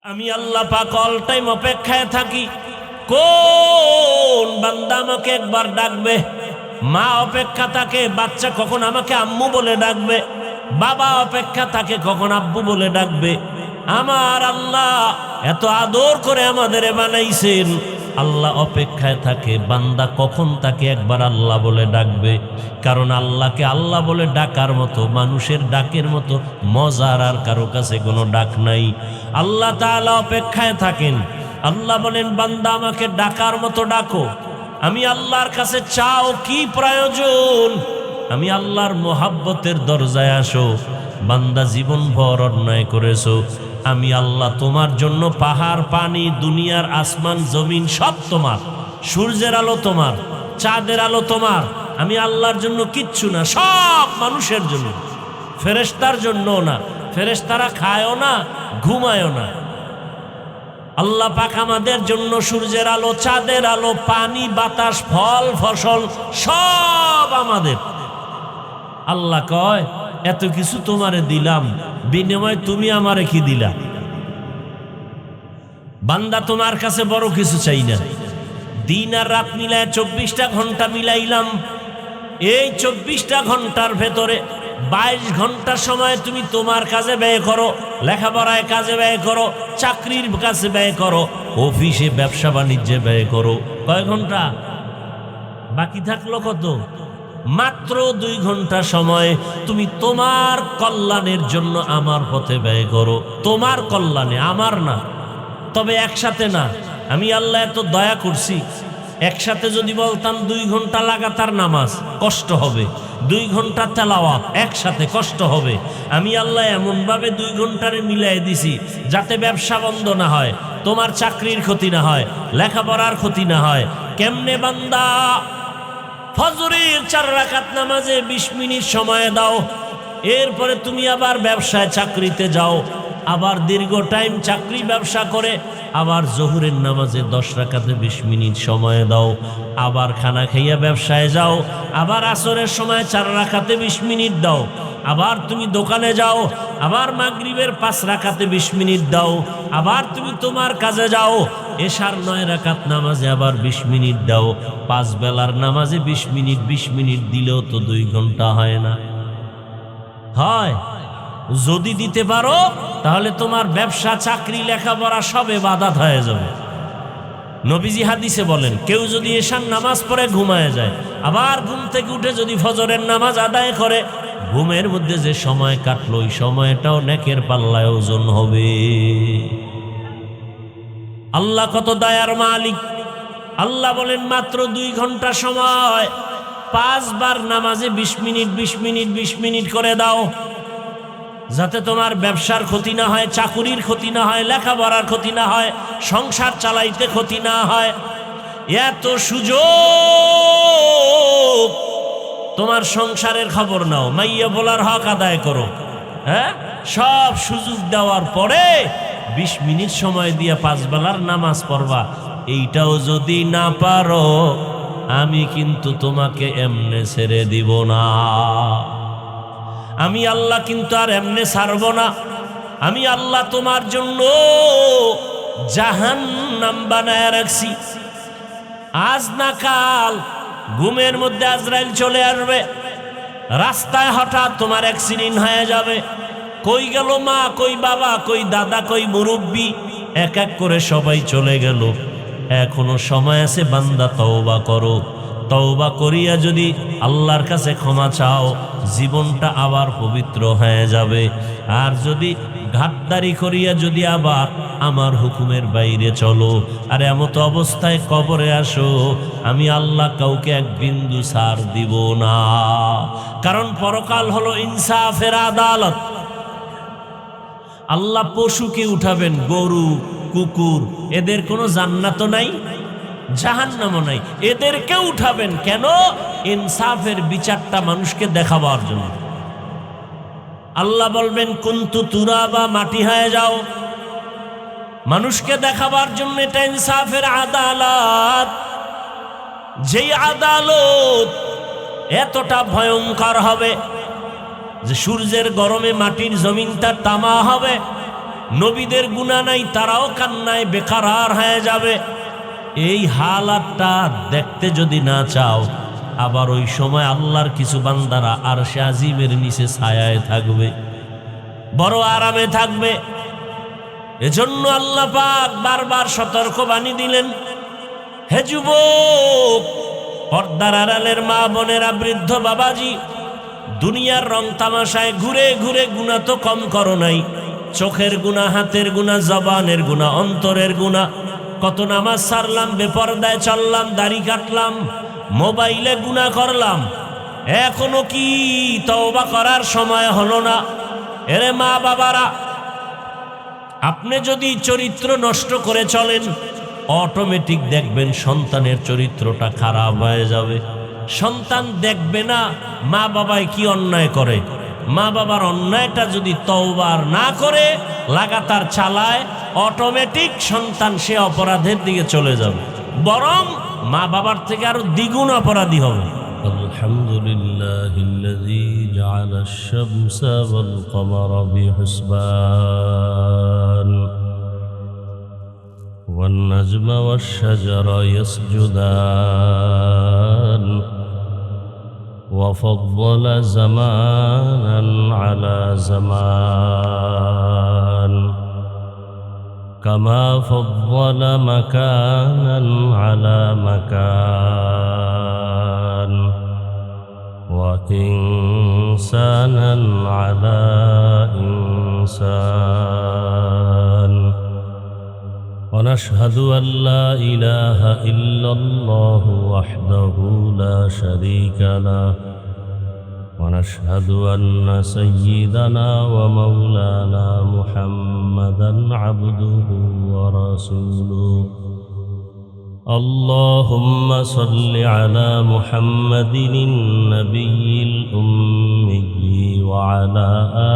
আমি আল্লাহ পাক all time অপেক্ষায় থাকি কোন বান্দা আমাকে একবার ডাকবে। মা অপেক্ষা থাকে বাচ্চা কখন আমাকে আম্মু বলে ডাকবে, বাবা অপেক্ষা থাকে কখন আব্বু বলে ডাকবে। আমার আল্লাহ এত আদর করে আমাদের বানাইছেন, আল্লাহ অপেক্ষায় থাকে বান্দা কখন তাকে একবার আল্লাহ বলে ডাকবে। কারণ আল্লাহকে আল্লাহ বলে ডাকার মতো, মানুষের ডাকের মতো মজার আর কারো কাছে কোনো ডাক নাই। আল্লাহ তাআলা অপেক্ষায় থাকেন। আল্লাহ বলেন, বান্দা আমাকে ডাকার মতো ডাকো। আমি আল্লাহর কাছে চাও কি প্রয়োজন, আমি আল্লাহর মোহাব্বতের দরজায় আসো। বান্দা জীবনভর অন্যায় করেছো, আমি আল্লাহ তোমার জন্য পাহাড় পানি দুনিয়ার আসমান জমিন সব তোমার, সূর্যের আলো তোমার, চাঁদের আলো তোমার। আমি আল্লাহর জন্য কিচ্ছু না, সব মানুষের জন্য, ফেরেশতার জন্য না। ফেরেশতারা খায়ও না ঘুমায়ও না। আল্লাহ পাক আমাদের জন্য সূর্যের আলো, চাঁদের আলো, পানি বাতাস ফল ফসল সব আমাদের। আল্লাহ কয়, এত কিছু তোমারে দিলাম, বিনিময়ে তুমি আমারে কি দিলা? বান্দা তোমার কাছে বড় কিছু চাই না। দিন আর রাত মিলায় 24টা ঘন্টা মিলাইলাম। এই 24টা ঘন্টার ভেতরে 22 ঘন্টা সময় তুমি তোমার কাজে ব্যয় করো, লেখাপড়ায় কাজে ব্যয় করো, চাকরির কাছে ব্যয় করো, অফিসে ব্যবসা বাণিজ্যে ব্যয় করো। কয় ঘন্টা বাকি থাকলো? কত? মাত্র 2 ঘন্টা সময় তুমি তোমার কল্যাণের জন্য আমার পথে ব্যয় করো। তোমার কল্যাণে, আমার না। তবে একসাথে না। আমি আল্লাহ এত দয়া করছি, একসাথে যদি বলতাম 2 ঘন্টা লাগাতার নামাজ, কষ্ট হবে। 2 ঘন্টা তেলাওয়াত একসাথে, কষ্ট হবে। আমি আল্লাহ এমনভাবে 2 ঘন্টারে মিলাই দিছি যাতে ব্যবসা বন্ধ না হয়, তোমার চাকরির ক্ষতি না হয়, লেখাপড়ার ক্ষতি না হয়। কেমনে বান্দা? ফজরের 4 রাকাত নামাজে 20 মিনিট সময় দাও, এরপরে তুমি আবার ব্যবসায় চাকরিতে যাও, আবার দীর্ঘ টাইম চাকরি ব্যবসা করে আবার জোহরের নামাজে 10 রাকাতে 20 মিনিট সময় দাও, আবার খানা খাইয়া ব্যবসায় যাও, আবার আসরের সময় 4 রাকাতে 20 মিনিট দাও, আবার তুমি দোকানে যাও, আবার মাগরিবের 5 রাকাতে 20 মিনিট দাও, আবার তুমি তোমার কাজে যাও, এশার 9 রাকাত নামাজে আবার 20 মিনিট দাও। 5 বেলার নামাজে 20 মিনিট 20 মিনিট দিলেও তো 2 ঘন্টা হয় না? হয়। যদি দিতে পারো তাহলে তোমার ব্যবসা চাকরি লেখাপড়া সবে বাধাত হয়ে যাবে। নবীজি হাদিসে বলেন, কেউ যদি এশার নামাজ পড়ে ঘুমায় যায়, আবার ঘুম থেকে উঠে যদি ফজরের নামাজ আদায় করে, ঘুমের মধ্যে যে সময় কাটলো ওই সময়টাও নেকের পাল্লায় ওজন হবে। আল্লাহ কত দয়ার মালিক। আল্লাহ বলেন, মাত্র 2 ঘন্টা সময় 5 বার নামাজে 20 মিনিট 20 মিনিট 20 মিনিট করে দাও, যাতে তোমার ব্যবসার ক্ষতি না হয়, চাকুরির ক্ষতি না হয়, লেখাপড়ার ক্ষতি না হয়, সংসার চালাইতে ক্ষতি না হয়। এত সুযোগ, তোমার সংসারের খবর নাও, মাইয়া বলার হক আদায় করো। হ্যাঁ, সব সুযোগ দেওয়ার পরে 20 মিনিট সময় দিয়ে 5 বেলার নামাজ পড়বা। এইটাও যদি না পারো, আমি কিন্তু তোমাকে এমনে ছেড়ে দিব না। আমি আল্লাহ কিন্তু আর এমনে ছাড়ব না। আমি আল্লাহ তোমার জন্য জাহান্নাম বানায় রাখছি। আজ না কাল ঘুমের মধ্যে আজরাইল চলে আসবে, রাস্তায় হঠাৎ তোমার অ্যাক্সিডেন্ট হয়ে যাবে। কই গেল মা, কই বাবা, কই দাদা, কই মুরব্বী, এক এক করে সবাই চলে গেল। এখনো সময় আছে, বান্দা তওবা করো। তওবা করিয়া যদি আল্লাহর কাছে ক্ষমা চাও, জীবনটা আবার পবিত্র হয়ে যাবে। আর যদি ঘাটদারি করিয়া যদি আবার আমার হুকুমের বাইরে চলো, আর এমত অবস্থায় কবরে আসো, আমি আল্লাহ কাউকে এক বিন্দু ছাড় দিব না। কারণ পরকাল হলো ইনসাফের আদালত। আল্লাহ পশুকে উঠাবেন, গরু কুকুর, এদের কোনো জান্নাতও নাই, জাহান্নামও নাই, এদেরকে উঠাবেন কেন? ইনসাফের বিচারটা মানুষকে দেখাবার জন্য। আল্লাহ বলবেন, কুনতু তুরাবা, মাটি হয়ে যাও, মানুষকে দেখাবার জন্য। এটা ইনসাফের আদালত। যেই আদালত এতটা ভয়ঙ্কর হবে যে সূর্যের গরমে মাটির জমিনটা তামা হবে, নবীদের গুনাহ নাই, তারাও কান্নায় বেকারার হয়ে যাবে। এই হালাতটা দেখতে যদি না চাও, আবার ওই সময় আল্লাহর কিছু বান্দারা আরশে আজিমের নিচে ছায়ায় থাকবে, বড় আরামে থাকবে। এজন্য আল্লাহ পাক বারবার সতর্কবাণী দিলেন, হে যুবক, পর্দার আড়ালের মা বোনেরা, বৃদ্ধ বাবাজি, দুনিয়ার রং তামাশায় ঘুরে ঘুরে গুনাহ তো কম করো নাই। চোখের গুনাহ, হাতের গুনাহ, জবানের গুনাহ, অন্তরের গুনাহ। কত নামাজ ছাড়লাম, বেপরদায় চললাম, দাড়ি কাটলাম, মোবাইলে গুনাহ করলাম, এখনো কি তওবা করার সময় হলো না? এরে মা বাবারা, আপনি যদি চরিত্র নষ্ট করে চলেন, অটোমেটিক দেখবেন সন্তানের চরিত্রটা খারাপ হয়ে যাবে। সন্তান দেখবে না মা বাবায় কি অন্যায় করে, মা বাবার অন্যায়টা যদি তওবা না করে লাগাতার চালায়, অটোমেটিক সন্তান সে অপরাধের দিকে চলে যাবে, বরং মা বাবার থেকে আরো দ্বিগুণ অপরাধী হবে। আলহামদুলিল্লাহিল্লাযী জাআলাশ শামসা ওয়াল কমারা বিহুসবান ওয়ান নাজমা ওয়াশ শাজারা ইয়াসজুদান وفضل زمانا على زمان كما فضل مكانا على مكان وإنسانا على إنسان ونشهد أن لا إله إلا الله وحده لا شريك له ونشهد أن سيدنا ومولانا محمدا عبده ورسوله اللهم صل على محمد النبي الأمي وعلى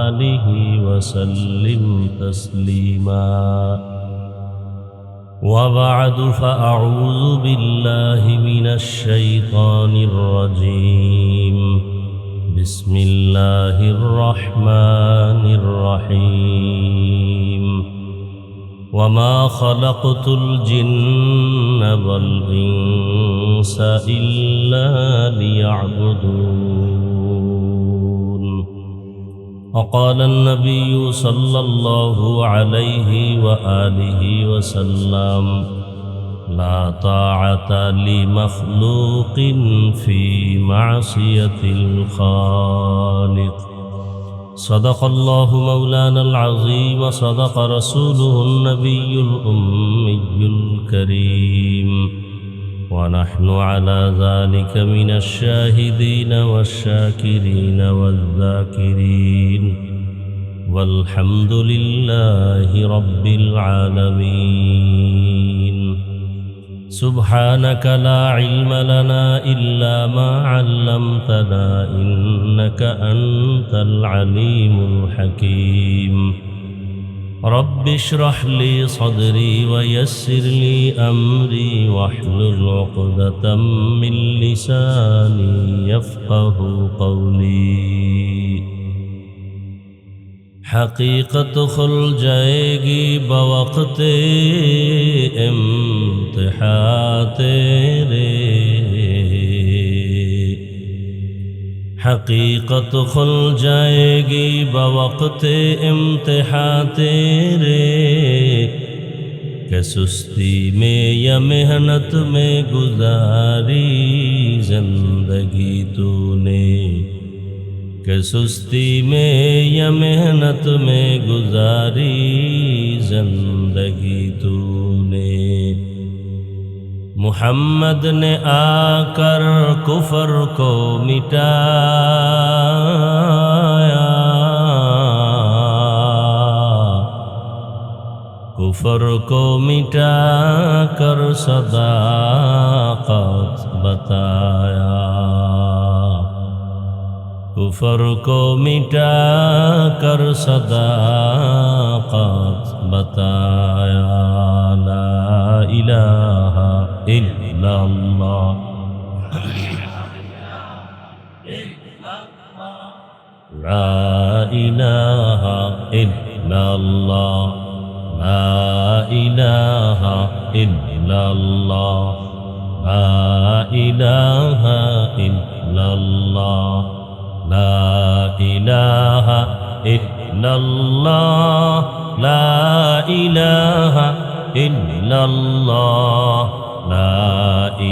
آله وسلم تسليما وبعد فأعوذ بالله من الشيطان الرجيم بسم الله الرحمن الرحيم وما خلقت الجن والإنس إلا ليعبدون وقال النبي صلى الله عليه وآله وسلم لا طاعة لمخلوق في معصية الخالق صدق الله مولانا العظيم وصدق رسوله النبي الأمي الكريم ونحن على ذلك من الشاهدين والشاكرين والذاكرين والحمد لله رب العالمين سبحانك لا علم لنا إلا ما علمتنا إنك أنت العليم الحكيم رب اشرح لي صدري ويسر لي أمري واحلل عقدة من لساني يفقه قولي حقیقت کھل جائے گی بوقت امتحان تیرے حقیقت کھل جائے گی بوقت امتحان تیرے کہ سستی میں یا محنت میں گزاری زندگی تو نے کہ سستی میں یا محنت میں گزاری زندگی تو نے محمد نے آ کر کفر کو مٹایا کفر کو مٹا کر صداقت بتایا کفر کو مٹا کر صداقت بتایا لا الہ الا اللہ لا الہ الا اللہ লা ইলাহা ইল্লাল্লাহ লা ইলাহা ইল্লাল্লাহ লা ইলাহা ইল্লাল্লাহ লা ইলাহা ইল্লাল্লাহ লা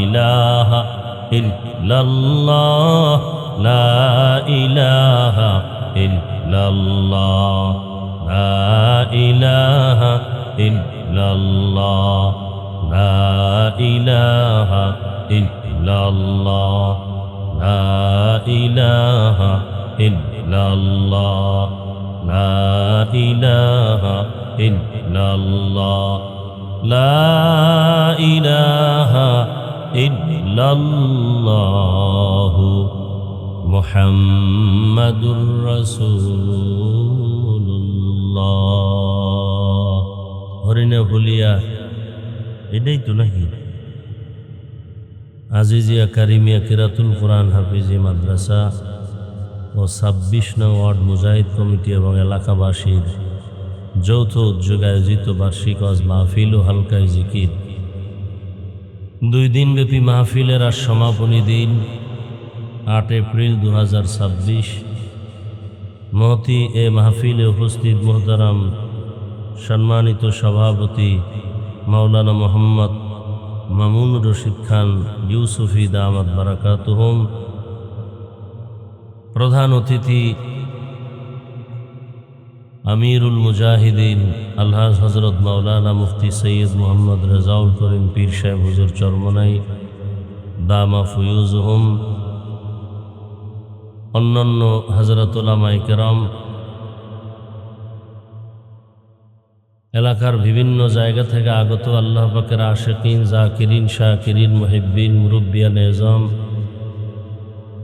ইলাহা ইল্লাল্লাহ লা ইলাহা ইল্লাল্লাহ লা ইলাহা ইল্লাল্লাহ লা ইলাহা ইল্লাল্লাহ লা ইলাহা ইল্লাল্লাহ লা ইলাহা ইল্লাল্লাহ লা ইলাহা ইল্লাল্লাহ মুহাম্মাদুর রাসূলুল্লাহ। হরিণে ভুলিয়া এটাই তো নাকি আজিজিয়া কারিমিয়া কিরাতুল কোরআন হাফিজি মাদ্রাসা ও ২৬ নং ওয়ার্ড মুজাহিদ কমিটি এবং এলাকাবাসীর যৌথ উদ্যোগে আয়োজিত বার্ষিক ওয়াজ মাহফিল ও হালকায় জিকির 2 দিনব্যাপী মাহফিলের আজ সমাপনী দিন 8 এপ্রিল 2026। মহতি এ মাহফিলে উপস্থিত মোহতারাম সম্মানিত সভাপতি মাওলানা মোহাম্মদ মামুন রশিদ খান ইউসুফি দামাত বারাকাতুহুম, প্রধান অতিথি আমিরুল মুজাহিদিন আলহাজ হজরত মাওলানা মুফতি সৈয়দ মোহাম্মদ রেজাউল করিম পীর সাহেব হুজুর চরমনাই দামা ফুয়ুজহুম, অন্যান্য হযরত উলামায়ে কেরাম, এলাকার বিভিন্ন জায়গা থেকে আগত আল্লাহ পাকের আশিকিন, জাকিরিন, শাকিরিন, মুহিব্বিন, মুরব্বিয়ান এজম,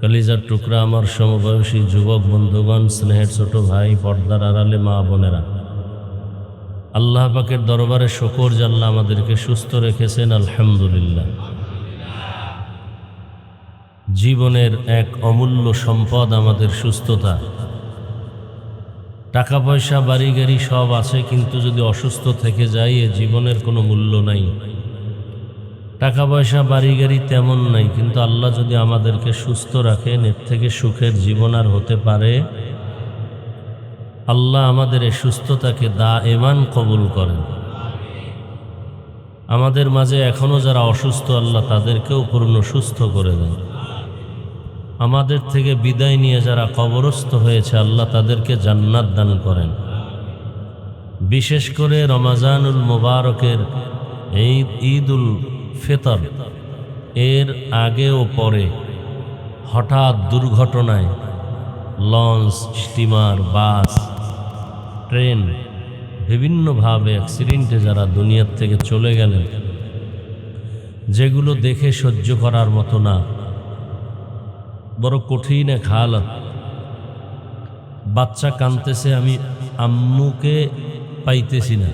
কলিজার টুকরা আমার সমবয়সী যুবক বন্ধুগণ, স্নেহের ছোট ভাই, পর্দার আড়ালে মা বোনেরা, আল্লাহ পাকের দরবারে শুকর যে আল্লাহ আমাদেরকে সুস্থ রেখেছেন, আলহামদুলিল্লাহ। জীবনের এক অমূল্য সম্পদ আমাদের সুস্থতা। টাকা পয়সা বাড়ি গাড়ি সব আছে, কিন্তু যদি অসুস্থ থেকে যাই এ জীবনের কোনো মূল্য নাই। টাকা পয়সা বাড়ি গাড়ি তেমন নাই, কিন্তু আল্লাহ যদি আমাদেরকে সুস্থ রাখেন এর থেকে সুখের জীবন আর হতে পারে? আল্লাহ আমাদের এই সুস্থতাকে দায়েমান কবুল করেন। আমাদের মাঝে এখনো যারা অসুস্থ আল্লাহ তাদেরকেও পূর্ণ সুস্থ করে দেন। আমাদের থেকে বিদায় নিয়ে যারা কবরস্থ হয়েছে আল্লাহ তাদেরকে জান্নাত দান করেন। বিশেষ করে রমাজানুল মুবারকের এই ঈদুল ফিতর এর আগে ও পরে হঠাৎ দুর্ঘটনায় লঞ্চ, স্টিমার, বাস, ট্রেন বিভিন্নভাবে অ্যাক্সিডেন্টে যারা দুনিয়ার থেকে চলে গেলেন, যেগুলো দেখে সহ্য করার মতো না, বড় কঠিন এক হালত। বাচ্চা কাঁদতেছে, আমি আম্মুকে পাইতেছি না,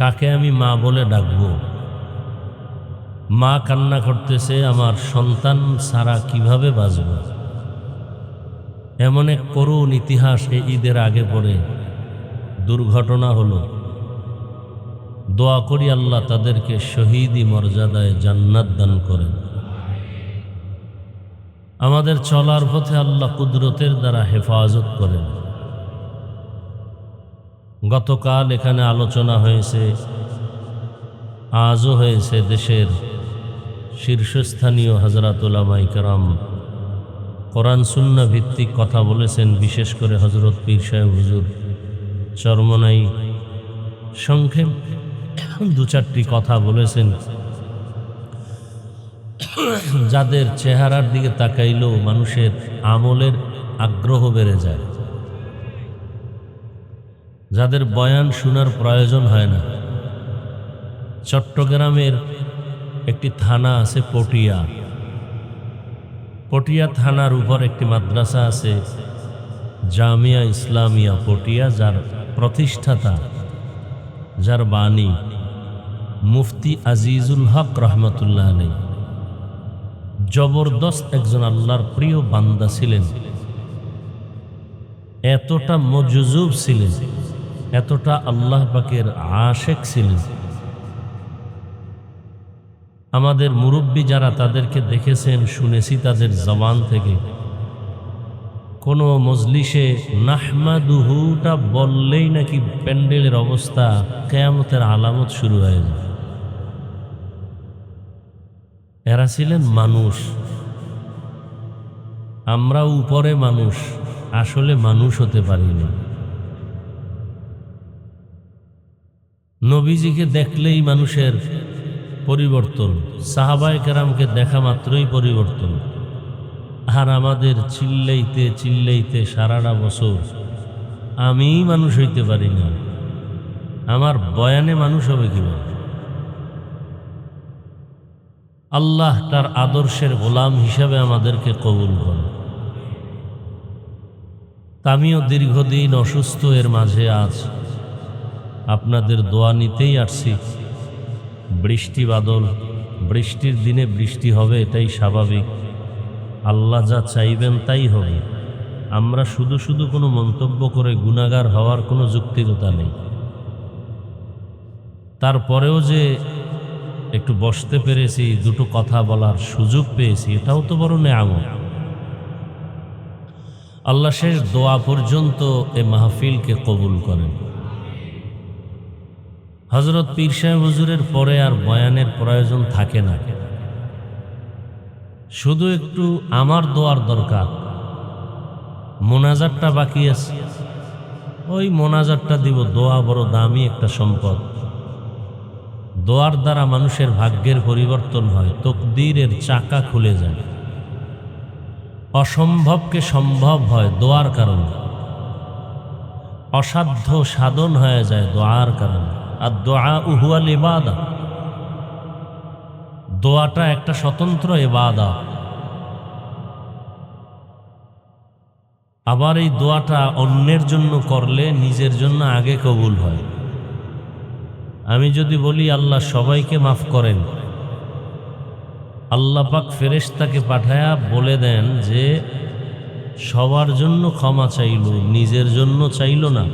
কাকে আমি মা বলে ডাকবো? মা কান্না করতেছে, আমার সন্তান ছাড়া কিভাবে বাঁচব? এমন এক করুণ ইতিহাস এই ঈদের আগে পরে দুর্ঘটনা হলো। দোয়া করি আল্লাহ তাদেরকে শহীদি মর্যাদায় জান্নাত দান করেন। আমাদের চলার পথে আল্লাহ কুদরতের দ্বারা হেফাজত করেন। গতকাল এখানে আলোচনা হয়েছে, আজও হয়েছে। দেশের শীর্ষস্থানীয় হযরত উলামায়ে কেরাম কোরআন সুন্নাহ ভিত্তিক কথা বলেছেন। বিশেষ করে হযরত পীর সাহেব হুজুর চরমনাই সংক্ষেপ 2-4টি কথা বলেছেন, যাদের চেহারার দিকে তাকাইলেও মানুষের আমলের আগ্রহ বেড়ে যায়, যাদের বয়ান শোনার প্রয়োজন হয় না। চট্টগ্রামের একটি থানা আছে পটিয়া। পটিয়া থানার উপর একটি মাদ্রাসা আছে জামিয়া ইসলামিয়া পটিয়া, যার প্রতিষ্ঠাতা, যার বাণী মুফতি আজিজুল হক রহমতুল্লাহ আলাইহি, জবরদস্ত একজন আল্লাহর প্রিয় বান্দা ছিলেন। এতটা মজজুব ছিলেন এতটা আল্লাহ পাকের আশেক ছিলেন। আমাদের মুরব্বী যারা, তাদেরকে দেখেছেন, শুনেছি তাদের জবান থেকে, কোনো মজলিসে নাহমাদুহুটা বললেই নাকি প্যান্ডেলের অবস্থা কিয়ামতের আলামত শুরু হয়ে যায়। এরা ছিলেন মানুষ, আমরা উপরে মানুষ, আসলে মানুষ হতে পারি না। নবীজিকে দেখলেই মানুষের পরিবর্তন, সাহাবায়ে কেরামকে দেখা মাত্রই পরিবর্তন। আর আমাদের চিল্লাইতে চিল্লাইতে সারাটা বছর আমি মানুষ হইতে পারি না, আমার বয়ানে মানুষ হবে কিভাবে? আল্লাহ তার আদর্শের গোলাম হিসাবে আমাদেরকে কবুল করে। আমিও দীর্ঘদিন অসুস্থ, এর মাঝে আজ আপনাদের দোয়া নিতেই আসছি। বৃষ্টি বাদল, বৃষ্টির দিনে বৃষ্টি হবে, এটাই স্বাভাবিক। আল্লাহ যা চাইবেন তাই হবে। আমরা শুধু শুধু কোনো মন্তব্য করে গুনাহগার হওয়ার কোনো যুক্তিকতা নেই। তারপরেও যে একটু বসতে পেরেছি, দুটো কথা বলার সুযোগ পেয়েছি, এটাও তো বড় নেয়ামত। আল্লাহ শেষ দোয়া পর্যন্ত এ মাহফিলকে কবুল করেন। হযরত পীর সাহেব হুজুরের পরে আর বয়ানের প্রয়োজন থাকে না, শুধু একটু আমার দোয়ার দরকার। মোনাজাতটা বাকি আছে, ওই মোনাজাতটা দিব। দোয়া বড় দামি একটা সম্পদ। দোয়ার দ্বারা মানুষের ভাগ্যের পরিবর্তন হয়, তকদীরের চাকা খুলে যায়, অসম্ভবকে সম্ভব হয় দোয়ার কারণে, অসাধ্য সাধন হয়ে যায় দোয়ার কারণে। আর দোয়া হুয়াল ইবাদা, দোয়াটা একটা স্বতন্ত্র ইবাদত। আবার এই দোয়াটা অন্যের জন্য করলে নিজের জন্য আগে কবুল হয়। আমি যদি বলি আল্লাহ সবাইকে মাফ করেন, আল্লাহ পাক ফেরেশতাকে পাঠায়া বলে দেন যে সবার জন্য ক্ষমা চাইল, নিজের জন্য চাইল না।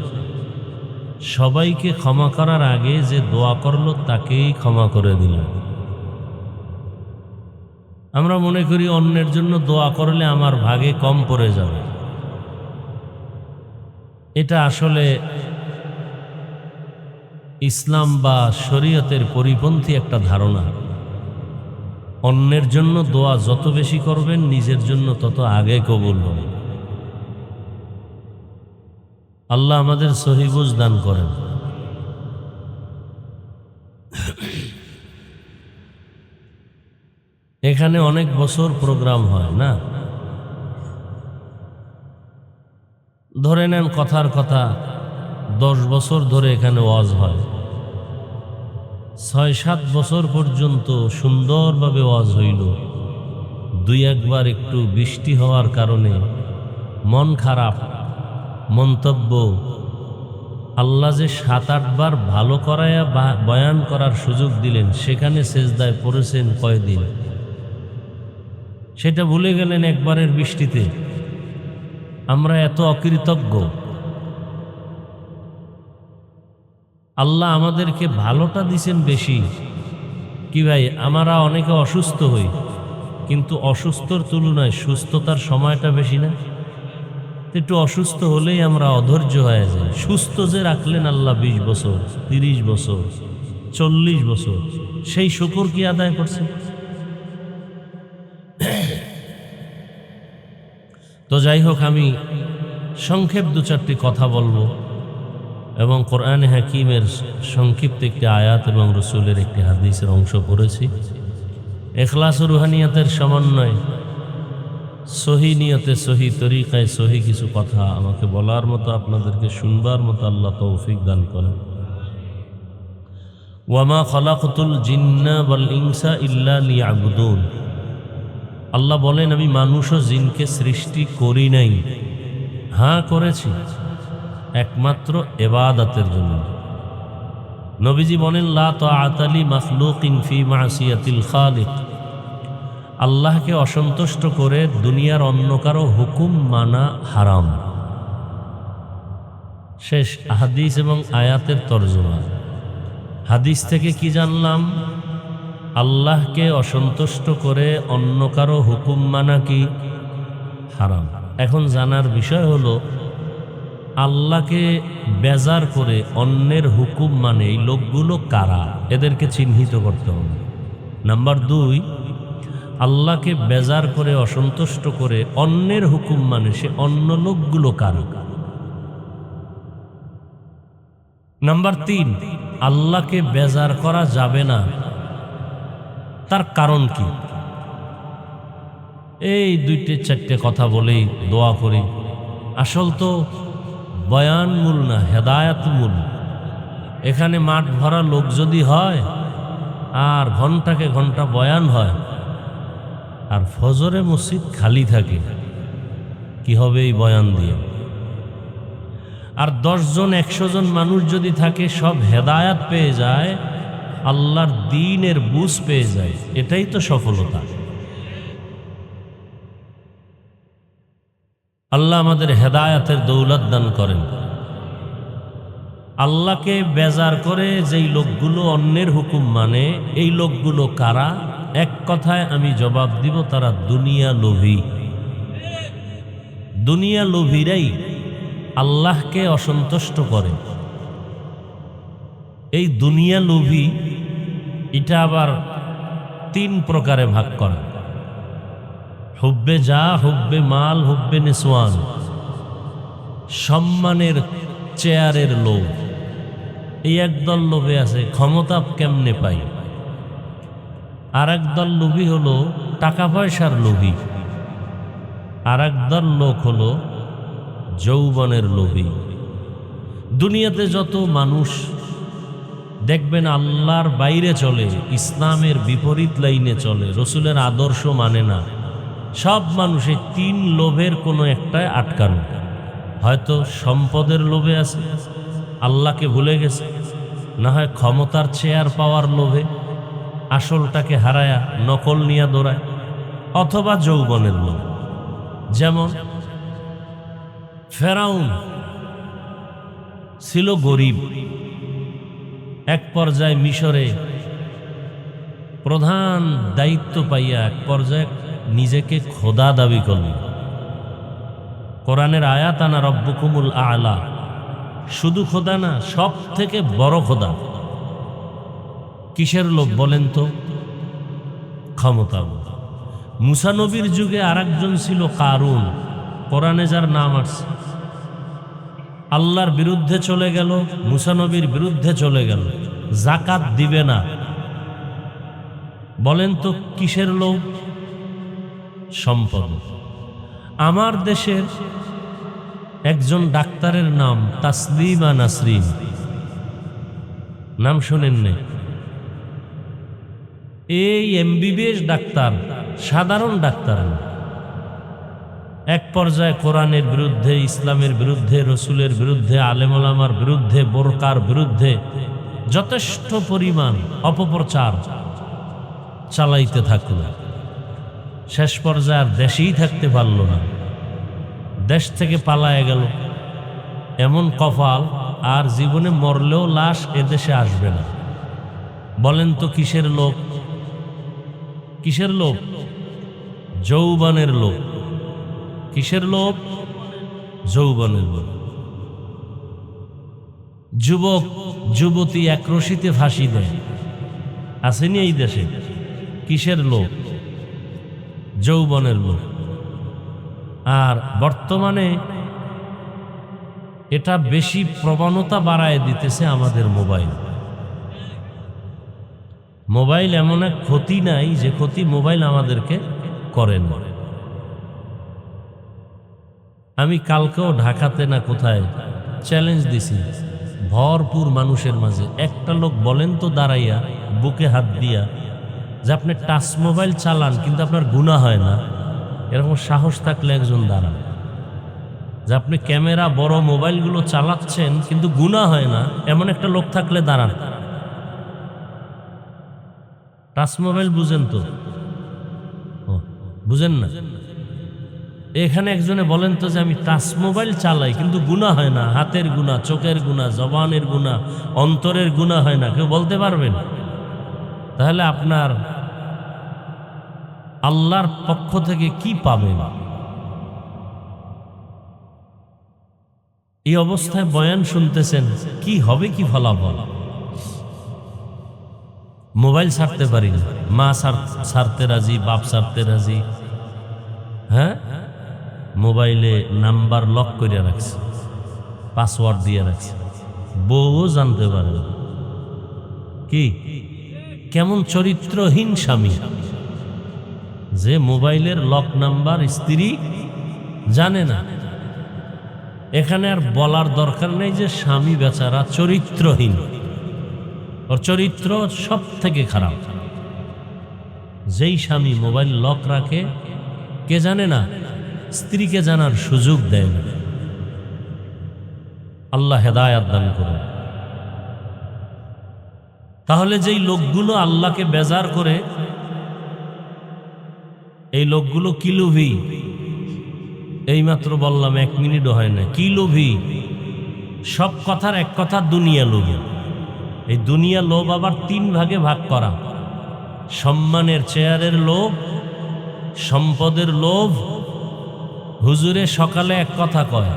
সবাইকে ক্ষমা করার আগে যে দোয়া করলো তাকেই ক্ষমা করে দিল। আমরা মনে করি অন্যের জন্য দোয়া করলে আমার ভাগে কম পড়ে যাবে। এটা আসলে ইসলাম বা শরীয়তের পরিপন্থী একটা ধারণা। অন্যের জন্য দোয়া যত বেশি করবেন, নিজের জন্য তত আগে কবুল হবে। আল্লাহ আমাদের সহি বুঝ দান করেন। এখানে অনেক বছর প্রোগ্রাম হয় না, ধরে নেন কথার কথা 10 বছর ধরে এখানে ওয়াজ হয়। 6-7 বছর পর্যন্ত সুন্দরভাবে ওয়াজ হইল। 2-1 বার একটু বৃষ্টি হওয়ার কারণে মন খারাপ, মন্তব্য। আল্লাহ যে 7-8 বার ভালো করায়া বয়ান করার সুযোগ দিলেন, সেখানে সেজদায় পড়েছেন কয়দিন, সেটা ভুলে গেলেন একবারের বৃষ্টিতে। আমরা এত অকৃতজ্ঞ। আল্লাহ আমাদেরকে ভালোটা দিছেন বেশি। কি ভাই, আমরা অনেকে অসুস্থ হই, কিন্তু অসুস্থর তুলনায় সুস্থতার সময়টা বেশি না? একটু অসুস্থ হলেই আমরা অধৈর্য হয়ে যাই। সুস্থ যে রাখলেন আল্লাহ 20 বছর, 30 বছর, 40 বছর, সেই শুকর কি আদায় করছে? তো যাই হোক, আমি সংক্ষেপ 2-4টি কথা বলবো এবং কোরআনে হাকিমের সংক্ষিপ্ত একটি আয়াত এবং রসুলের একটি হাদিসের অংশ পড়েছি। ইখলাস ও রুহানিয়াতের সমন্বয়, সহি নিয়তে, সহি তরিকায়, সহি কিছু কথা আমাকে বলার মতো, আপনাদেরকে শুনবার মতো আল্লাহ তৌফিক দান করেন। ওয়ামা খালাকতুল জিন্না ওয়াল ইনসা ইল্লা লিয়াবুদুন। আল্লাহ বলেন, আমি মানুষ ও জিনকে সৃষ্টি করি নাই, হ্যাঁ করেছি একমাত্র ইবাদতের জন্য। নবীজি বলেন, লা তাআতা লি মাখলুকিন ফি মাসিয়াতিল খালিক। আল্লাহকে অসন্তুষ্ট করে দুনিয়ার অন্য কারো হুকুম মানা হারাম। শেষ হাদিস এবং আয়াতের তর্জমা। হাদিস থেকে কি জানলাম? আল্লাহকে অসন্তুষ্ট করে অন্য কারো হুকুম মানা কি হারাম। এখন জানার বিষয় হলো, আল্লাহকে বেজার করে অন্যের হুকুম মানে এই লোকগুলো কারা, এদেরকে চিহ্নিত করতে হবে। নাম্বার 2, আল্লাহকে বেজার করে অসন্তুষ্ট করে অন্যের হুকুম মানে সে অন্য লোকগুলো কারা। নাম্বার 3, আল্লাহকে বেজার করা যাবে না, তার কারণ কি? এই 2-4টে কথা বলেই দোয়া করি। আসল তো বয়ান মূল না, হেদায়াত মূল। এখানে মাঠ ভরা লোক যদি হয় আর ঘন্টাকে ঘন্টা বয়ান হয় আর ফজরে মসজিদ খালি থাকে, কি হবে এই বয়ান দিয়ে? আর 10 জন 100 জন মানুষ যদি থাকে, সব হেদায়াত পেয়ে যায়, আল্লাহর দ্বীনের বুঝ পেয়ে যায়, এটাই তো সফলতা। আল্লাহ আমাদের হেদায়াতের দৌলত দান করেন। আল্লাহকে বেজার করে যেই লোকগুলো অন্যের হুকুম মানে, এই লোকগুলো কারা? এক কথায় আমি জবাব দিব, তারা দুনিয়া লোভী। দুনিয়া লোভীরাই আল্লাহকে অসন্তুষ্ট করে। এই দুনিয়া লোভী এটা আবার 3 প্রকারে ভাগ করা: হুব্বে যা, হুব্বে মাল, হুব্বে নিসওয়ান। সম্মানের চেয়ারের লোভ, এই একদল লোভে আছে ক্ষমতা কেমনে পাই। আর একদল লোভী হলো টাকা পয়সার লোভী। আর একদল লোক হলো যৌবনের লোভী। দুনিয়াতে যত মানুষ দেখবেন আল্লাহর বাইরে চলে, ইসলামের বিপরীত লাইনে চলে, রসুলের আদর্শ মানে না, সব মানুষ এই 3 লোভের কোনো একটায় আটকানো। হয়তো সম্পদের লোভে আছে, আল্লাহকে ভুলে গেছে, না হয় ক্ষমতার চেয়ার পাওয়ার লোভে আসলটাকে হারায়া নকল নিয়ে দৌড়ায়, অথবা যৌবনের লোভ। যেমন ফেরাউন ছিল গরিব, এক পর্যায়ে মিশরে প্রধান দায়িত্ব পাইয়া এক পর্যায়ে নিজেকে খোদা দাবি করল। কোরআনের আয়াত, আনা রব্বুকুমুল আলা, শুধু খোদা না, সব থেকে বড় খোদা। কিসের লোভ বলেন তো? ক্ষমতা। মুসা নবীর যুগে আরেকজন ছিল কারুন, কোরআনে যার নাম আছে। আল্লাহর বিরুদ্ধে চলে গেল, মুসা নবীর বিরুদ্ধে চলে গেল, যাকাত দিবে না। বলেন তো কিসের লোভ? সম্পদ। আমার দেশের একজন ডাক্তারের নাম তাসলিমা নাসরিন, নাম শোনেন না? এই MBBS ডাক্তার, সাধারণ ডাক্তার না। এক পর্যায়ে কোরআনের বিরুদ্ধে, ইসলামের বিরুদ্ধে, রসুলের বিরুদ্ধে, আলেম ওলামার বিরুদ্ধে, বোরকার বিরুদ্ধে যথেষ্ট পরিমাণ অপপ্রচার চালাইতে থাকল। শেষ পর্যায়ে আর দেশেই থাকতে পারল না, দেশ থেকে পালায় গেল। এমন কপাল, আর জীবনে মরলেও লাশ এদেশে আসবে না। বলেন তো কিসের লোক? কিসের লোক? যৌবনের লোক। কিসের লোভ? যৌবনের লোভ। যুবক যুবতী এক রশিতে ফাঁসি দেয়, আসেনি এই দেশে? কিসের লোভ? যৌবনের লোভ। আর বর্তমানে এটা বেশি প্রবণতা বাড়ায় দিতেছে আমাদের মোবাইল। মোবাইল এমন এক ক্ষতি নাই যে ক্ষতি মোবাইল আমাদেরকে করেন। আমি কালকেও ঢাকাতে না কোথায় চ্যালেঞ্জ দিছি ভরপুর মানুষের মাঝে, একটা লোক বলেন তো দাঁড়াইয়া বুকে হাত দিয়া যে আপনি টাচ মোবাইল চালান কিন্তু আপনার গুনাহ হয় না, এরকম সাহস থাকলে একজন দাঁড়ান। যে আপনি ক্যামেরা বড় মোবাইলগুলো চালাচ্ছেন কিন্তু গুনাহ হয় না, এমন একটা লোক থাকলে দাঁড়ান। টাচ মোবাইল বুঝেন তো? বুঝেন না? এখানে একজনে বলেন তো যে আমি টাচ মোবাইল চালাই কিন্তু গুনাহ হয় না, হাতের গুনাহ, চোখের গুনাহ, জবানের গুনাহ, অন্তরের গুনাহ হয় না, কেউ বলতে পারবেন? তাহলে আপনার আল্লাহর পক্ষ থেকে কি পাবেন? এই অবস্থায় বয়ান শুনতেছেন, কি হবে, কি ফলাফল? মোবাইল ছাড়তে পারি না, মা ছাড়তে রাজি, বাপ ছাড়তে রাজি, হ্যাঁ, মোবাইলে নাম্বার লক করে রাখছে, পাসওয়ার্ড দিয়ে রাখছে, বউও জানতে পারে না। কি কেমন চরিত্রহীন স্বামী যে মোবাইলের লক নাম্বার স্ত্রী জানে না। এখানে আর বলার দরকার নেই যে স্বামী বেচারা চরিত্রহীন, ওর চরিত্র সব থেকে খারাপ। যেই স্বামী মোবাইল লক রাখে, কে জানে না, স্ত্রীকে জানার সুযোগ দেয় না। আল্লাহ হেদায়াত দান করুন। তাহলে যেই লোকগুলো আল্লাহকে বেজার করে, এই লোকগুলো কি লোভী? এইমাত্র বললাম, 1 মিনিটও হয় না। কি লোভী? সব কথার এক কথা, দুনিয়া লোভী। এই দুনিয়া লোভ আবার 3 ভাগে ভাগ করা: সম্মানের চেয়ারের লোভ, সম্পদের লোভ। হুজুরে সকালে এক কথা কয়,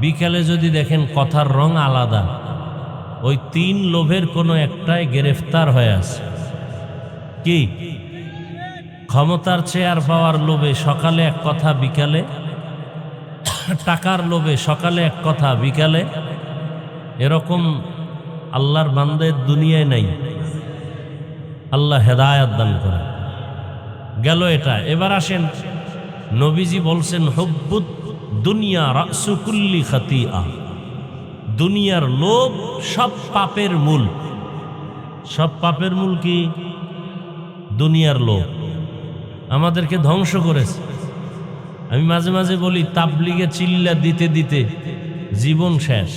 বিকালে যদি দেখেন কথার রং আলাদা। ওই 3 লোভের কোনো একটাই গ্রেফতার হয়ে আছে। কি? ক্ষমতার চেয়ার পাওয়ার লোভে সকালে এক কথা, বিকালে টাকার লোভে সকালে এক কথা, বিকালে। এরকম আল্লাহর বান্দার দুনিয়ায় নাই। আল্লাহ হেদায়াত দান করে। গেল এটা। এবার আসেন, নবীজি বলছেন, হুব্বুদ দুনিয়া রাসু কুল্লি খাতিআ। দুনিয়ার লোভ সব পাপের মূল। সব পাপের মূল কি? দুনিয়ার লোভ আমাদেরকে ধ্বংস করেছে। আমি মাঝে মাঝে বলি, তাবলিগে চিল্লা দিতে দিতে জীবন শেষ।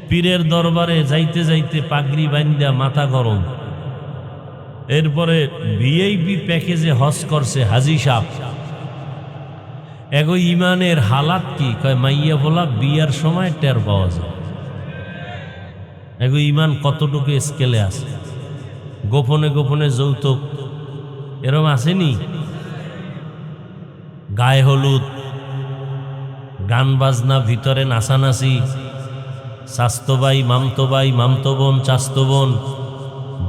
পীরের দরবারে যাইতে যাইতে পাগড়ি বান্ধা মাথা গরম। এরপরে ভিআইপি প্যাকেজে হজ করছে হাজি সাহেব। এগো ইমানের হালাত কি? কয় মাইয়া বলা বিয়ার সময় টের পাওয়া যায়। এগো ইমান কতটুকু স্কেলে আছে। গোপনে গোপনে যৌতুক এরম আসেনি? গায়ে হলুদ, গান বাজনা, ভিতরে নাচানাচি, চাস্তবাই মামতোবাই, মামতোবন চাস্তবোন,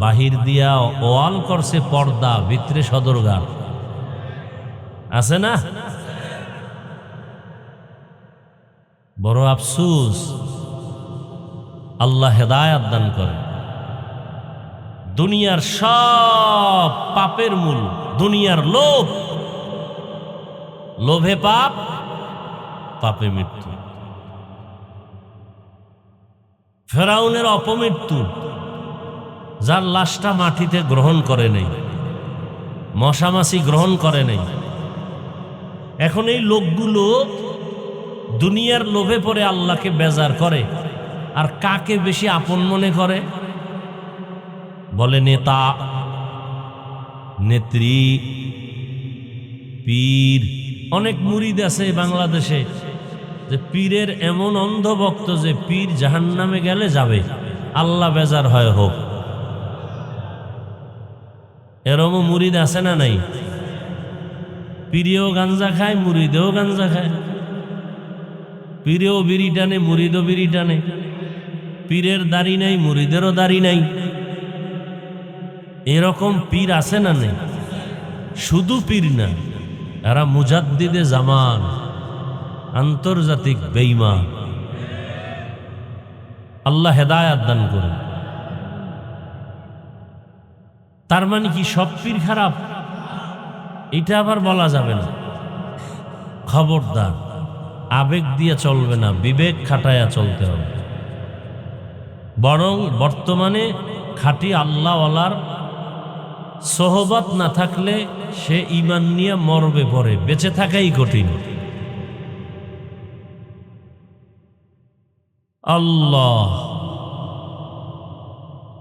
বাহির দিয়া ওয়াল করছে পর্দা, ভিতরে সদরঘাট। আছে না? বড় আফসুস। আল্লাহ হেদায়াত দান করে। দুনিয়ার সব পাপের মূল দুনিয়ার লোভ। লোভে পাপ, পাপে মৃত্যু। ফেরাউনের অপমৃত্যু, যার লাশটা মাটিতে গ্রহণ করে নেই, মশামাছি গ্রহণ করে নেই। এখন এই লোকগুলো দুনিয়ার লোভে পড়ে আল্লাহকে বেজার করে। আর কাকে বেশি আপন মনে করে? বলে নেতা, নেত্রী, পীর। অনেক মুরিদ আছে বাংলাদেশে যে পীরের এমন অন্ধভক্ত যে পীর জাহান্নামে গেলে যাবে, আল্লাহ বেজার হয় হোক। এরমও মুরিদ আছে না নাই? পীরেও গাঞ্জা খায়, মুরিদেও গাঞ্জা খায়। পীরেও বিড়ি টানে, মুরিদও বিড়ি টানে। পীরের দাড়ি নাই, মুরিদেরও দাড়ি নাই। এরকম পীর আছে না নেই? শুধু পীর না, এরা মুজাদ্দিদে জামান, আন্তর্জাতিক বেঈমান। আল্লাহ হেদায়াত দান করুন। তার মানে কি সব পীর খারাপ? এটা আবার বলা যাবে না। খবরদার, আবেগ দিয়ে চলবে না, বিবেক খাটায়া চলতে হবে। বরং বর্তমানে খাঁটি আল্লাহওয়ালার সোহবত না থাকলে সে ঈমান নিয়ে মরবে পড়ে, বেঁচে থাকাই কঠিন। আল্লাহ।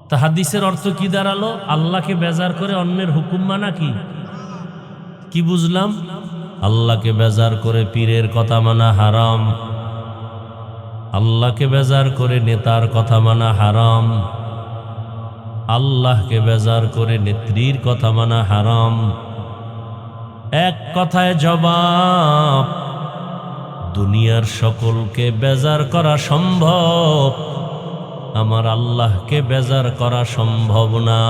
তা হাদিসের অর্থ কি দাঁড়ালো? আল্লাহকে বেজার করে অন্যের হুকুম মানা কি? কি বুঝলাম? আল্লাহকে বেজার করে পীরের কথা মানা হারাম, আল্লাহকে বেজার করে নেতার কথা মানা হারাম, আল্লাহকে বেজার করে নেত্রীর কথা মানা হারাম। এক কথায় জবাব, দুনিয়ার সকলকে বেজার করা সম্ভব, আমার আল্লাহকে বেজার করা সম্ভব না।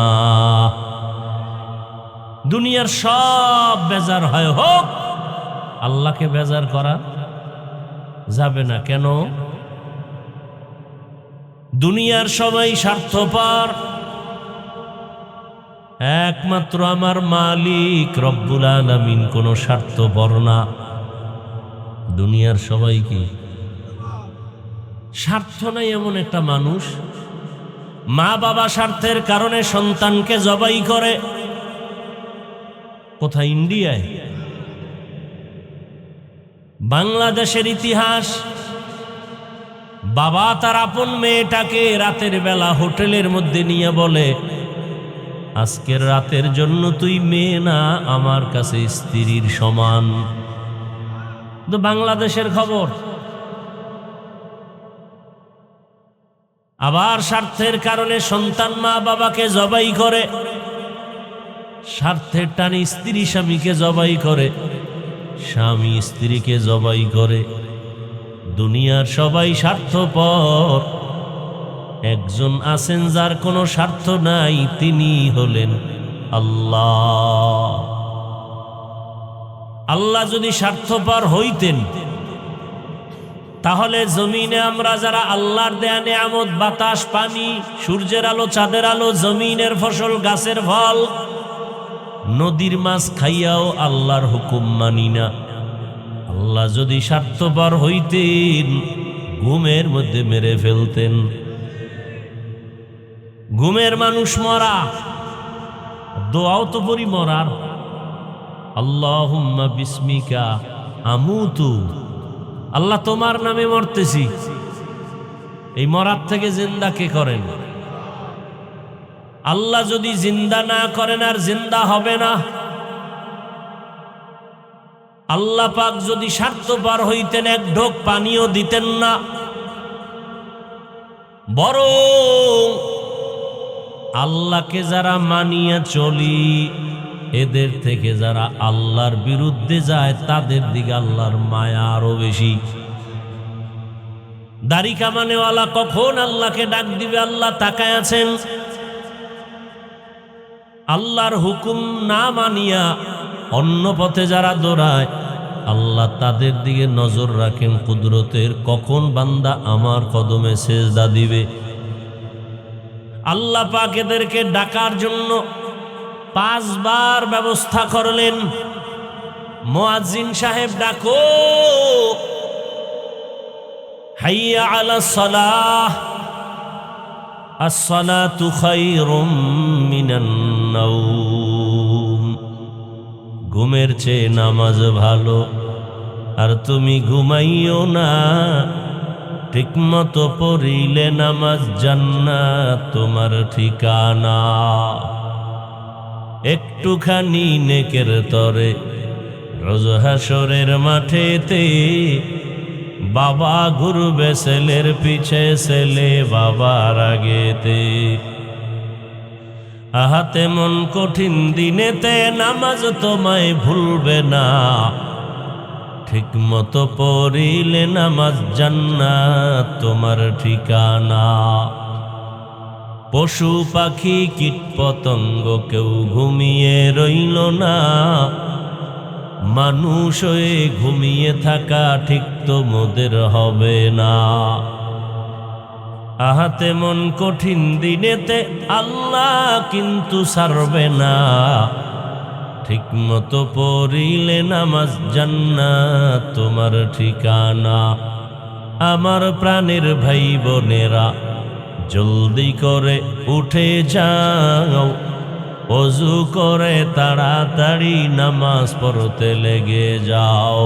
দুনিয়ার সব বেজার হয় হোক, আল্লাহকে বেজার করা যাবে না। কেন? দুনিয়ার সবাই স্বার্থপর, একমাত্র আমার মালিক রব্বুল আলামিন কোনো স্বার্থপর না। দুনিয়ার সবাই কি স্বার্থ নাই এমন একটা মানুষ? মা বাবা স্বার্থের কারণে সন্তানকে জবাই করে। কোথায়? ইন্ডিয়ায়। বাংলাদেশের ইতিহাস, বাবা তার আপন মেয়েটাকে রাতের বেলা হোটেলের মধ্যে নিয়ে বলে, আজকের রাতের জন্য তুই মেয়ে না, আমার কাছে স্ত্রীর সমান। তো বাংলাদেশের খবর। আবার স্বার্থের কারণে সন্তান মা বাবাকে জবাই করে, স্বার্থের টানে স্ত্রী স্বামীকে জবাই করে, স্বামী স্ত্রীকে জবাই করে। দুনিয়ার সবাই স্বার্থপর, একজন আছেন যার কোনো স্বার্থ নাই, তিনি হলেন আল্লাহ। আল্লাহ যদি স্বার্থপর হইতেন, তাহলে জমিনে আমরা যারা আল্লাহর দেয়া নেয়ামত, বাতাস, পানি, সূর্যের আলো, চাঁদের আলো, জমিনের ফসল, গাছের ফল, নদীর মাছ খাইয়াও আল্লাহর হুকুম মানি না। আল্লাহ যদি স্বার্থপর হইতেন, ঘুমের মধ্যে মেরে ফেলতেন। ঘুমের মানুষ মরা, দোয়াও তো পড়ি মরার, আল্লাহুম্মা বিসমিকা আমুতু, আল্লাহ তোমার নামে মরতেছি। এই মরার থেকে জিন্দা কে করেন? আল্লাহ যদি জিন্দা না করেন আর জিন্দা হবে না। আল্লাহ পাক যদি স্বার্থপর হইতেন, এক ঢোক পানিও দিতেন না, বরং আল্লাহকে যারা মানিয়া চলি, এদের থেকে যারা আল্লাহর বিরুদ্ধে যায়, তাদের দিকে আল্লাহর মায়া আরো বেশি। দাড়ি কামানেওয়ালা কখন আল্লাহকে ডাক দিবে? আল্লাহ তাকায় আছেন। আল্লাহর হুকুম না মানিয়া অন্য পথে যারা দৌড়ায়, আল্লাহ তাদের দিকে নজর রাখেন কুদরতের, কখন বান্দা আমার কদমে সেজদা দিবে। আল্লাহ পাক এদেরকে ডাকার জন্য 5 বার ব্যবস্থা করলেন। মুয়াজ্জিন সাহেব ডাকো, হাইয়া আলাস সালাহ, আস-সালাতু খায়রুম মিনান নাওম। ঘুমের চেয়ে নামাজ ভালো, আর তুমি ঘুমাইও না, ঠিকমতো পড়িলে নামাজ জান্নাত তোমার ঠিকানা। একটুখানি নেকের তরে রোজ হাসরের মাঠেতে, বাবা ঘুরবে ছেলের পিছে, ছেলে বাবার আগেতে। আহাতে মন কঠিন দিনেতে, নামাজ তোমায় ভুলবে না, ঠিক মতো পড়িলে নামাজ জান্নাত তোমার ঠিকানা। পশু পাখি কীট পতঙ্গ কেউ ঘুমিয়ে রইল না, মানুষ হয়ে ঘুমিয়ে থাকা ঠিক তো মোদের হবে না। আহাতে মন কঠিন দিনেতে, আল্লাহ কিন্তু ছাড়বে না, ঠিক মতো পড়িলে নামাজ জান্নাত তোমার ঠিকানা। আমার প্রাণের ভাই বোনেরা, জলদি করে উঠে যাও, ওযু করে তাড়াতাড়ি নামাজ পড়তে লেগে যাও।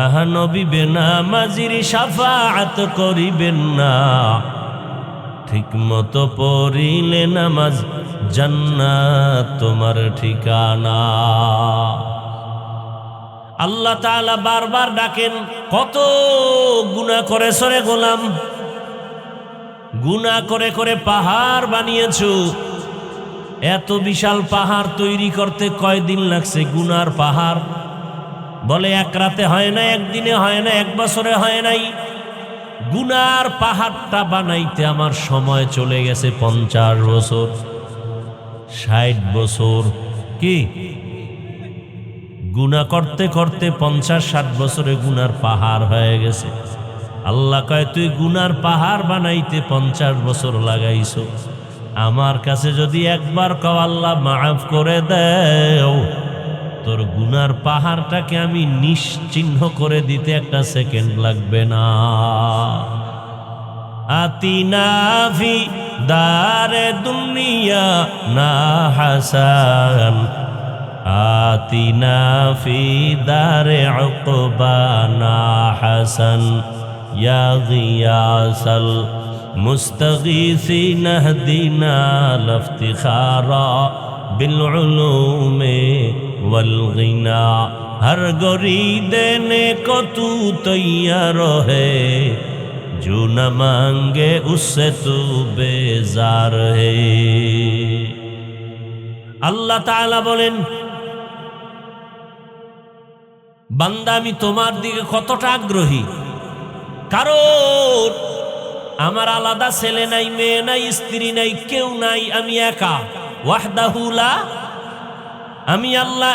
আহা নবী বেনামাজির শাফাআত করিবেন না, ঠিক মতো পড়িলে নামাজ জান্নাত তোমার ঠিকানা। আল্লাহ তাআলা বারবার ডাকেন, কত গুনাহ করেছো রে গোলাম, গুনাহ করে করে পাহাড় বানিয়েছো। এত বিশাল পাহাড় তৈরি করতে কয়দিন লাগছে? গুনার পাহাড় বলে এক রাতে হয় না, একদিনে হয় না, এক বছরে হয় নাই। গুনার পাহাড়টা বানাইতে আমার সময় চলে গেছে 50 বছর, 60 বছর। কি গুনাহ করতে করতে 50-60 বছরে গুনার পাহাড় হয়ে গেছে। আল্লাহ কয়, তুই গুনার পাহাড় বানাইতে 50 বছর লাগাইছো, আমার কাছে যদি একবার কও আল্লাহ মাফ করে দেও, তোর গুনার পাহাড়টাকে আমি নিশ্চিহ্ন করে দিতে একটা সেকেন্ড লাগবে না। আতিনা ফি দারে দুনিয়া না হাসান, আতিনা ফি দারে উকবা না হাসান, ইয়া গিয়াসাল মুস্তাগীসিন ইহদিনা লিফতিখারা বিল উলুমে ওয়াল গিনা, হর গরি দেনে কো তু তৈয়ার হে, जो न मांगे उससे तू बेजार है। আল্লাহ তাআলা বলেন, বান্দা আমি তোমার দিকে কতটা আগ্রহী, কারণ আমার আলাদা ছেলে নাই, মেয়ে নাই, স্ত্রী নাই, কেউ নাই, আমি একা। ওয়াহদাহু লা, আমি আল্লাহ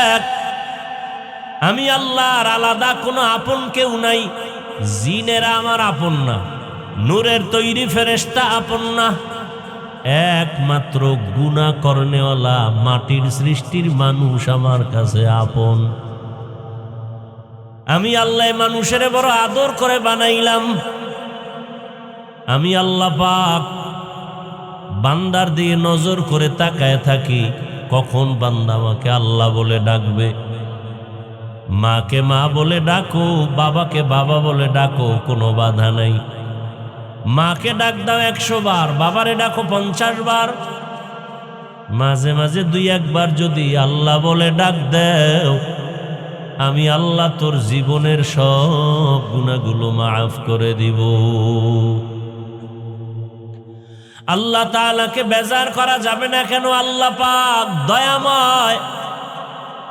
এক, আমি আল্লাহর আলাদা কোনো আপন কেউ নাই। জিনেরা আমার আপন না, নূরের তৈরি ফেরেশতা আপন না, একমাত্র গুনাহ করনেওয়ালা মাটির সৃষ্টির মানুষ আমার কাছে আপন। আমি আল্লাহ মানুষের বড় আদর করে বানাইলাম। আমি আল্লাহ পাক বান্দার দিয়ে নজর করে তাকায় থাকি, কখন বান্দা আমাকে আল্লাহ বলে ডাকবে। মাকে মা বলে ডাকো, বাবাকে বাবা বলে ডাকো, কোনো বাধা নাই। মাকে ডাক দাও 100 বার, বাবারে ডাকো 50 বার। মাঝে মাঝে 2-1 বার যদি আল্লাহ বলে ডাক দেও, আমি আল্লাহ তোর জীবনের সব গুনাহগুলো মাফ করে দিব। আল্লাহ তাআলাকে বেজার করা যাবে না কেন? আল্লাহ পাক দয়াময়।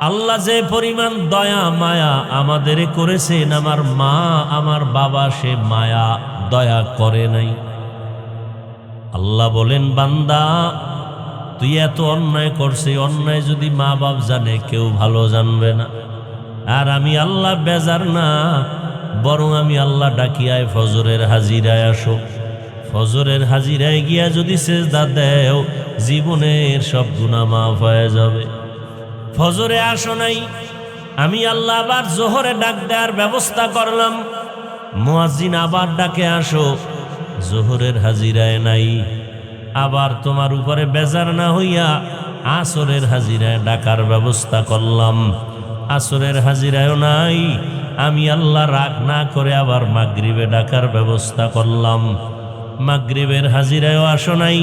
আল্লাহ যে পরিমাণ দয়া মায়া আমাদের করেছেন, আমার মা আমার বাবা সে মায়া দয়া করে নাই। আল্লাহ বলেন, বান্দা তুই এত অন্যায় করছিস, অন্যায় যদি মা বাপ জানে কেউ ভালো জানবে না। আর আমি আল্লাহ বেজার না, বরং আমি আল্লাহ ডাকিয়ায় ফজরের হাজিরায় আসো। ফজরের হাজিরায় গিয়া যদি সেজদা দেও, জীবনের সব গুনাহ মাফ হয়ে যাবে। ফজরে আসো নাই, আমি আল্লাহ আবার জোহরে ডাক দেওয়ার ব্যবস্থা করলাম। মুয়াজ্জিন আবার ডাকে আসো, জোহরের হাজিরায় নাই। আবার তোমার উপরে বেজার না হইয়া আসরের হাজিরায় ডাকার ব্যবস্থা করলাম। আসরের হাজিরায়ও নাই, আমি আল্লাহ রাগ না করে আবার মাগরিবে ডাকার ব্যবস্থা করলাম। মাগরিবের হাজিরায়ও আসো নাই,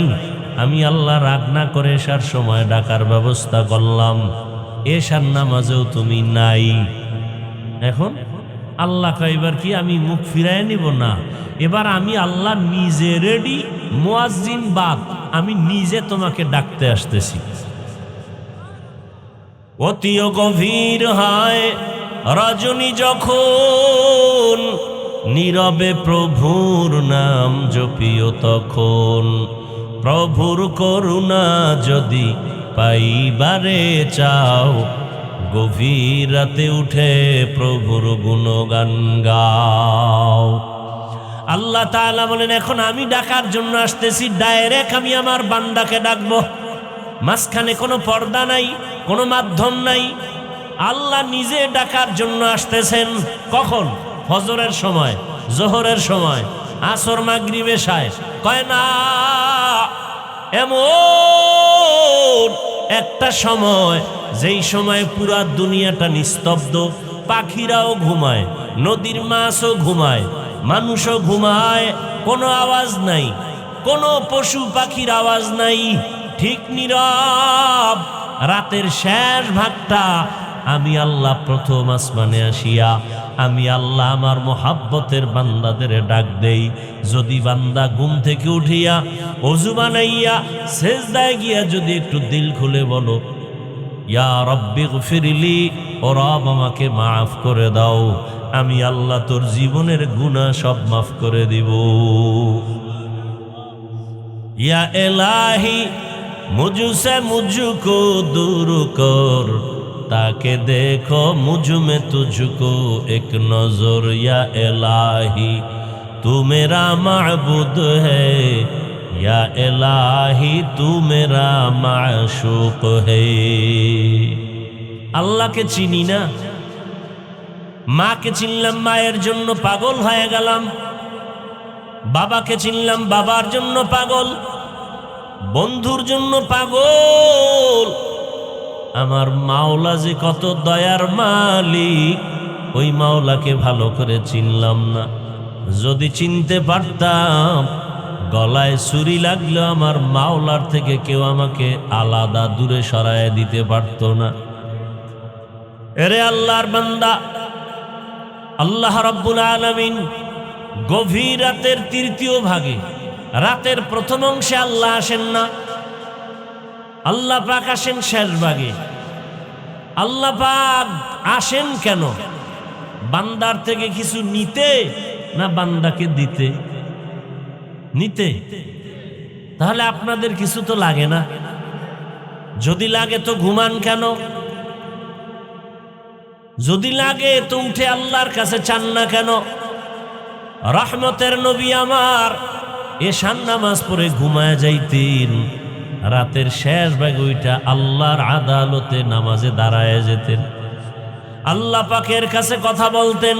আমি আল্লাহ রাগ না করে এশার সময় ডাকার ব্যবস্থা করলাম। এশার নামাজেও তুমি নাই। এখন আল্লাহ কইবার কি আমি মুখ ফিরায় নিব না? এবার আমি আল্লাহ নিজে রেডি, মুয়াজ্জিন বাদ, আমি নিজে তোমাকে ডাকতে আসতেছি। অতিও গভীর হয় রজনী যখন, নীরবে প্রভুর নাম জপিও তখন। প্রভুর করুণা যদি পাইবারে চাও, গভীর রাতে উঠে প্রভুর গুণগান গাও। আল্লাহ তাআলা বলেন, এখন আমি ডাকার জন্য আসতেছি, ডাইরেক্ট আমি আমার বান্দাকে ডাকবো। মাঝখানে কোনো পর্দা নাই, কোনো মাধ্যম নাই। আল্লাহ নিজে ডাকার জন্য আসতেছেন। কখন? ফজরের সময়, জোহরের সময়, আসর, মাগরিব, এশায়। কয় না, এমন একটা সময় যেই সময় পুরা দুনিয়াটা নিস্তব্ধ, পাখিরাও ঘুমায়, নদীর মাছও ঘুমায়, মানুষও ঘুমায়, কোনো আওয়াজ নাই, কোনো পশু পাখির আওয়াজ নাই, ঠিক নীরব। রাতের শেষ ভাগটা আমি আল্লাহ প্রথম আসমানে আসিয়া আমি আল্লাহ আমার মোহাব্বতের বান্দাদের ডাক দেই। যদি বান্দা ঘুম থেকে উঠিয়া ওযু বানাইয়া সেজদায় গিয়া যদি একটু দিল খুলে বলো, ইয়া রব্বি গফিরলি, ও রব আমাকে মাফ করে দাও, আমি আল্লাহ তোর জীবনের গুনাহ সব মাফ করে দিব। या इलाही मुझसे मुझको दूर कर, ताके देखो मुझ में तुझको एक नजर। या इलाही तू मेरा माबूद है, या इलाही तू मेरा माशूक है। अल्लाह के चिनी ना, माँ के चिनलाम माয়ের জন্য পাগল হয়ে গেলাম, বাবাকে চিনলাম বাবার জন্য পাগল, বন্ধুর জন্য পাগল। আমার মাওলা যে কত দয়ার মালিক, ওই মাওলাকে ভালো করে চিনলাম না। যদি চিনতে পারতাম, গলায় ছুরি লাগলো আমার মাওলার থেকে কেউ আমাকে আলাদা দূরে সরায় দিতে পারত না। এরে আল্লাহর বান্দা, আল্লাহ রাব্বুল আলামিন গভীর রাতের তৃতীয় ভাগে, রাতের প্রথম অংশে আল্লাহ আসেন না, আল্লাহ পাক আসেন শেষ ভাগে। আল্লাহ পাক আসেন কেন? বান্দার থেকে কিছু নিতে না বান্দাকে দিতে? নিতে। তাহলে আপনাদের কিছু তো লাগে না? যদি লাগে তো ঘুমান কেন? যদি লাগে তো উঠে আল্লাহর কাছে চান না কেন? রহমতের নবী আমার এশার নামাজ পড়ে ঘুমায় যাইতেন, রাতের শেষ ভাগ ওইটা আল্লাহর আদালতে নামাজে দাঁড়ায় যেতেন, আল্লাহ পাকের কাছে কথা বলতেন,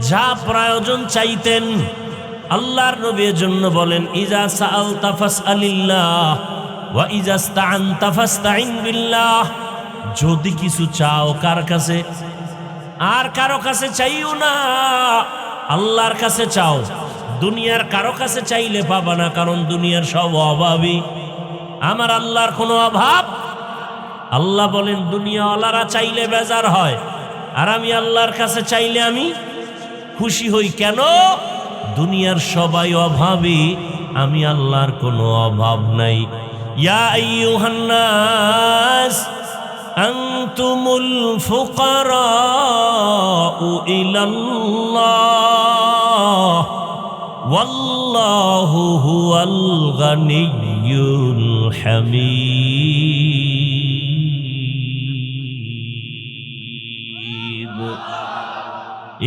যা প্রয়োজন চাইতেন। আল্লাহর নবীর জন্য বলেন, ইজা সাআলতা ফাসআলিল্লাহ ওয়া ইজা ইসতাআনতা ফাসতাইন বিল্লাহ। যদি কিছু চাও কার কাছে? আর কারো কাছে চাইও না, আল্লাহর কাছে চাও। দুনিয়ার কারো কাছে চাইলে পাবা না, কারণ দুনিয়ার সব অভাবী, আমার আল্লাহর কোনো অভাব। আল্লাহ বলেন দুনিয়াওয়ালারা চাইলে বেজার হয়, আর আমি আল্লাহর কাছে চাইলে আমি খুশি হই। কেন? দুনিয়ার সবাই অভাবী, আমি আল্লাহর কোনো অভাব নাই। ইয়া আইয়ুহান নাস আনতুমুল ফুকারাউ ইলাল্লাহ ওয়াল্লাহু হুয়াল গানিয়্যুল হামিদ।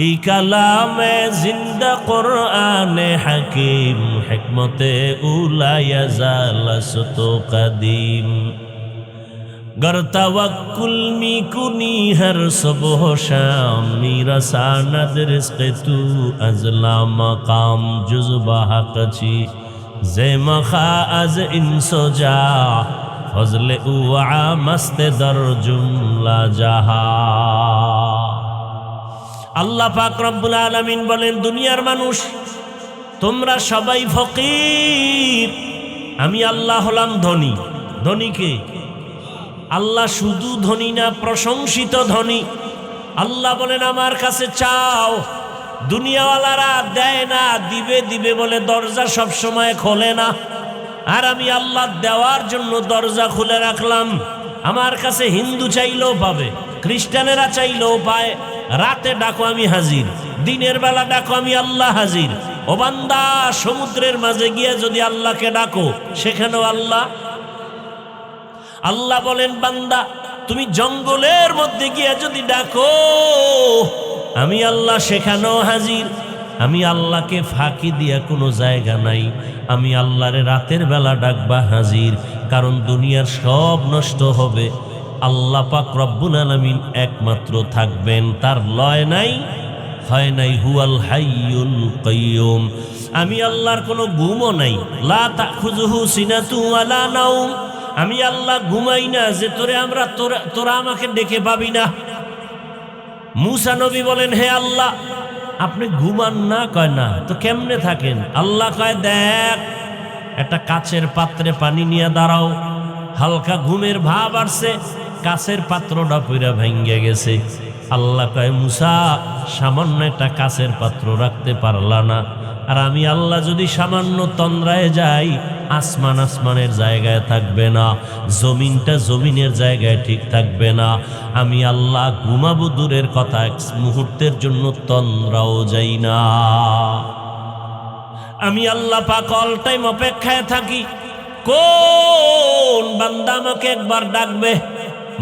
এই কালামে জিন্দা কোরআনে হাকিম, হিকমতে উলায়া জালাসত কদিম। गर तवक्कुल मी कुनी हर सुबह शाम, मेरा सानद रिज़्क़ तू अज़ला मकाम जुज़बा हक़ची ज़े मखा अज़ इंसो जा, फज़ल उआ मस्त दर जुमला जहा। আল্লাহ পাক রব্বুল আলামিন বলেন, দুনিয়ার মানুষ তোমরা সবাই ফকির, আমি আল্লাহ হলাম ধনী। ধনীকে আল্লাহ শুধু ধনী না, প্রশংসিত ধনী। আল্লাহ বলেন আমার কাছে চাও। দুনিয়াওয়ালারা দেয় না, দিবে দিবে বলে দরজা সব সময় খোলে না, আর আমি আল্লাহ দেওয়ার জন্য দরজা খুলে রাখলাম। আমার কাছে হিন্দু চাইলেও পাবে, খ্রিস্টানেরা চাইলেও পায়। রাতে ডাকো আমি হাজির, দিনের বেলা ডাকো আমি আল্লাহ হাজির। ও বান্দা, সমুদ্রের মাঝে গিয়ে যদি আল্লাহকে ডাকো, সেখানেও আল্লাহ। আল্লাহ বলেন বান্দা, তুমি জঙ্গলের মধ্যে গিয়ে যদি ডাকো, আমি আল্লাহ সেখানেও হাজির। আমি আল্লাহকে ফাঁকি দিয়া কোনো জায়গা নাই। আমি আল্লাহরে রাতের বেলা ডাকবা হাজির, কারণ দুনিয়ার সব নষ্ট হবে, আল্লাহ পাক রব্বুল আলামিন একমাত্র থাকবেন, তার লয় নাই, হয় নাই। হুয়াল হাইয়ুল কাইয়ুম। আমি আল্লাহর কোনো ঘুমও নাই। লা তাখুযুহু সিনাতু ওয়ালা নাওম। আমি আল্লাহ ঘুমাই না যে তোরা আমাকে ডেকে পাবি না। মুসা নবী বলেন, হে আল্লাহ আপনি ঘুমান না? কয় না, তো কেমনে থাকেন? আল্লাহ কয়, দেখ একটা কাচের পাত্রে পানি নিয়ে দাঁড়াও, হালকা ঘুমের ভাব আসছে, কাছের পাত্রটা পুরা ভেঙে গেছে। আল্লাহ কয় মুসা সামান্য একটা কাছের পাত্র রাখতে পারলা না, আর আমি আল্লাহ যদি সামান্য তন্দ্রায় যাই আসমান আসমানের জায়গায় থাকবে না, জমিনটা জমিনের জায়গায় ঠিক থাকবে না। আমি আল্লাহ ঘুমাবো দূরের কথা, এক মুহূর্তের জন্য তন্দ্রাও যাই না। আমি আল্লাহ পাক অল টাইম অপেক্ষায় থাকি কোন বান্দা আমাকে একবার ডাকবে।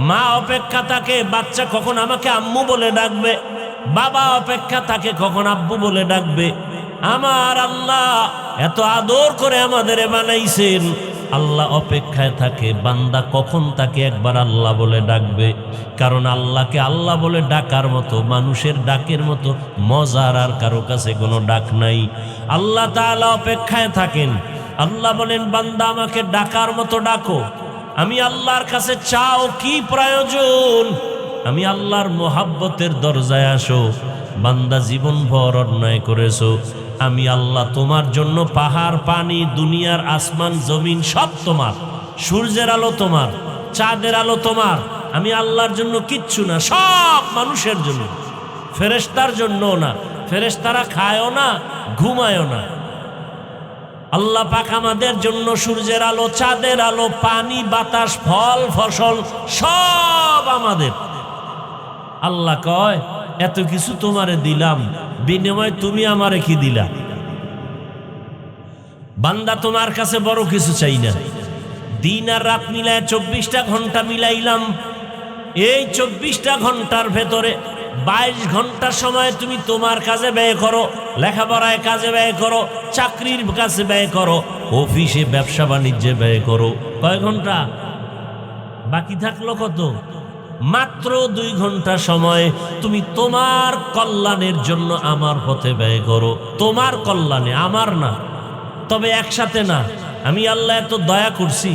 মা অপেক্ষা থাকে বাচ্চা কখন আমাকে আম্মু বলে ডাকবে, বাবা অপেক্ষা থাকে কখন আব্বু বলে ডাকবে। আমার আল্লাহ এত আদর করে আমাদের বানাইছেন, আল্লাহ অপেক্ষায় থাকে বান্দা কখন তাকে একবার আল্লাহ বলে ডাকবে। কারণ আল্লাহকে আল্লাহ বলে ডাকার মতো, মানুষের ডাকের মতো মজার আর কারো কাছে কোনো ডাক নাই। আল্লাহ তাআলা অপেক্ষায় থাকেন। আল্লাহ বলেন বান্দা আমাকে ডাকার মতো ডাকো। আমি আল্লাহর কাছে চাও কি প্রয়োজন, আমি আল্লাহর মোহাব্বতের দরজায় আসো। বান্দা জীবন ভর অন্যায় করেছো, আমি আল্লাহ তোমার জন্য পাহাড় পানি দুনিয়ার আসমান জমিন সব তোমার, সূর্যের আলো তোমার, চাঁদের আলো তোমার। আমি আল্লাহর জন্য কিচ্ছু না, সব মানুষের জন্য, ফেরেশতার জন্য না। ফেরেশতারা খায়ও না ঘুমায়ও না। আল্লাহ পাক আমাদের জন্য সূর্যের আলো, চাঁদের আলো, পানি বাতাস ফল ফসল সব আমাদের। আল্লাহ কয় এত কিছু তোমারে দিলাম, বিনিময়ে তুমি আমারে কি দিলা? বান্দা তোমার কাছে বড় কিছু চাই না। দিন আর রাত মিলায় 24টা ঘন্টা মিলাইলাম। এই 24টা ঘন্টার ভেতরে 22 ঘন্টা সময় তুমি তোমার কাজে ব্যয় করো, লেখাপড়ায় কাজে ব্যয় করো, চাকরির কাছে ব্যয় করো, অফিসে ব্যবসা বাণিজ্যে ব্যয় করো। কয় ঘন্টা বাকি থাকলো? কত? মাত্র 2 ঘন্টা সময় তুমি তোমার কল্যাণের জন্য আমার পথে ব্যয় করো। তোমার কল্যাণে, আমার না। তবে একসাথে না। আমি আল্লাহ এত দয়া করছি,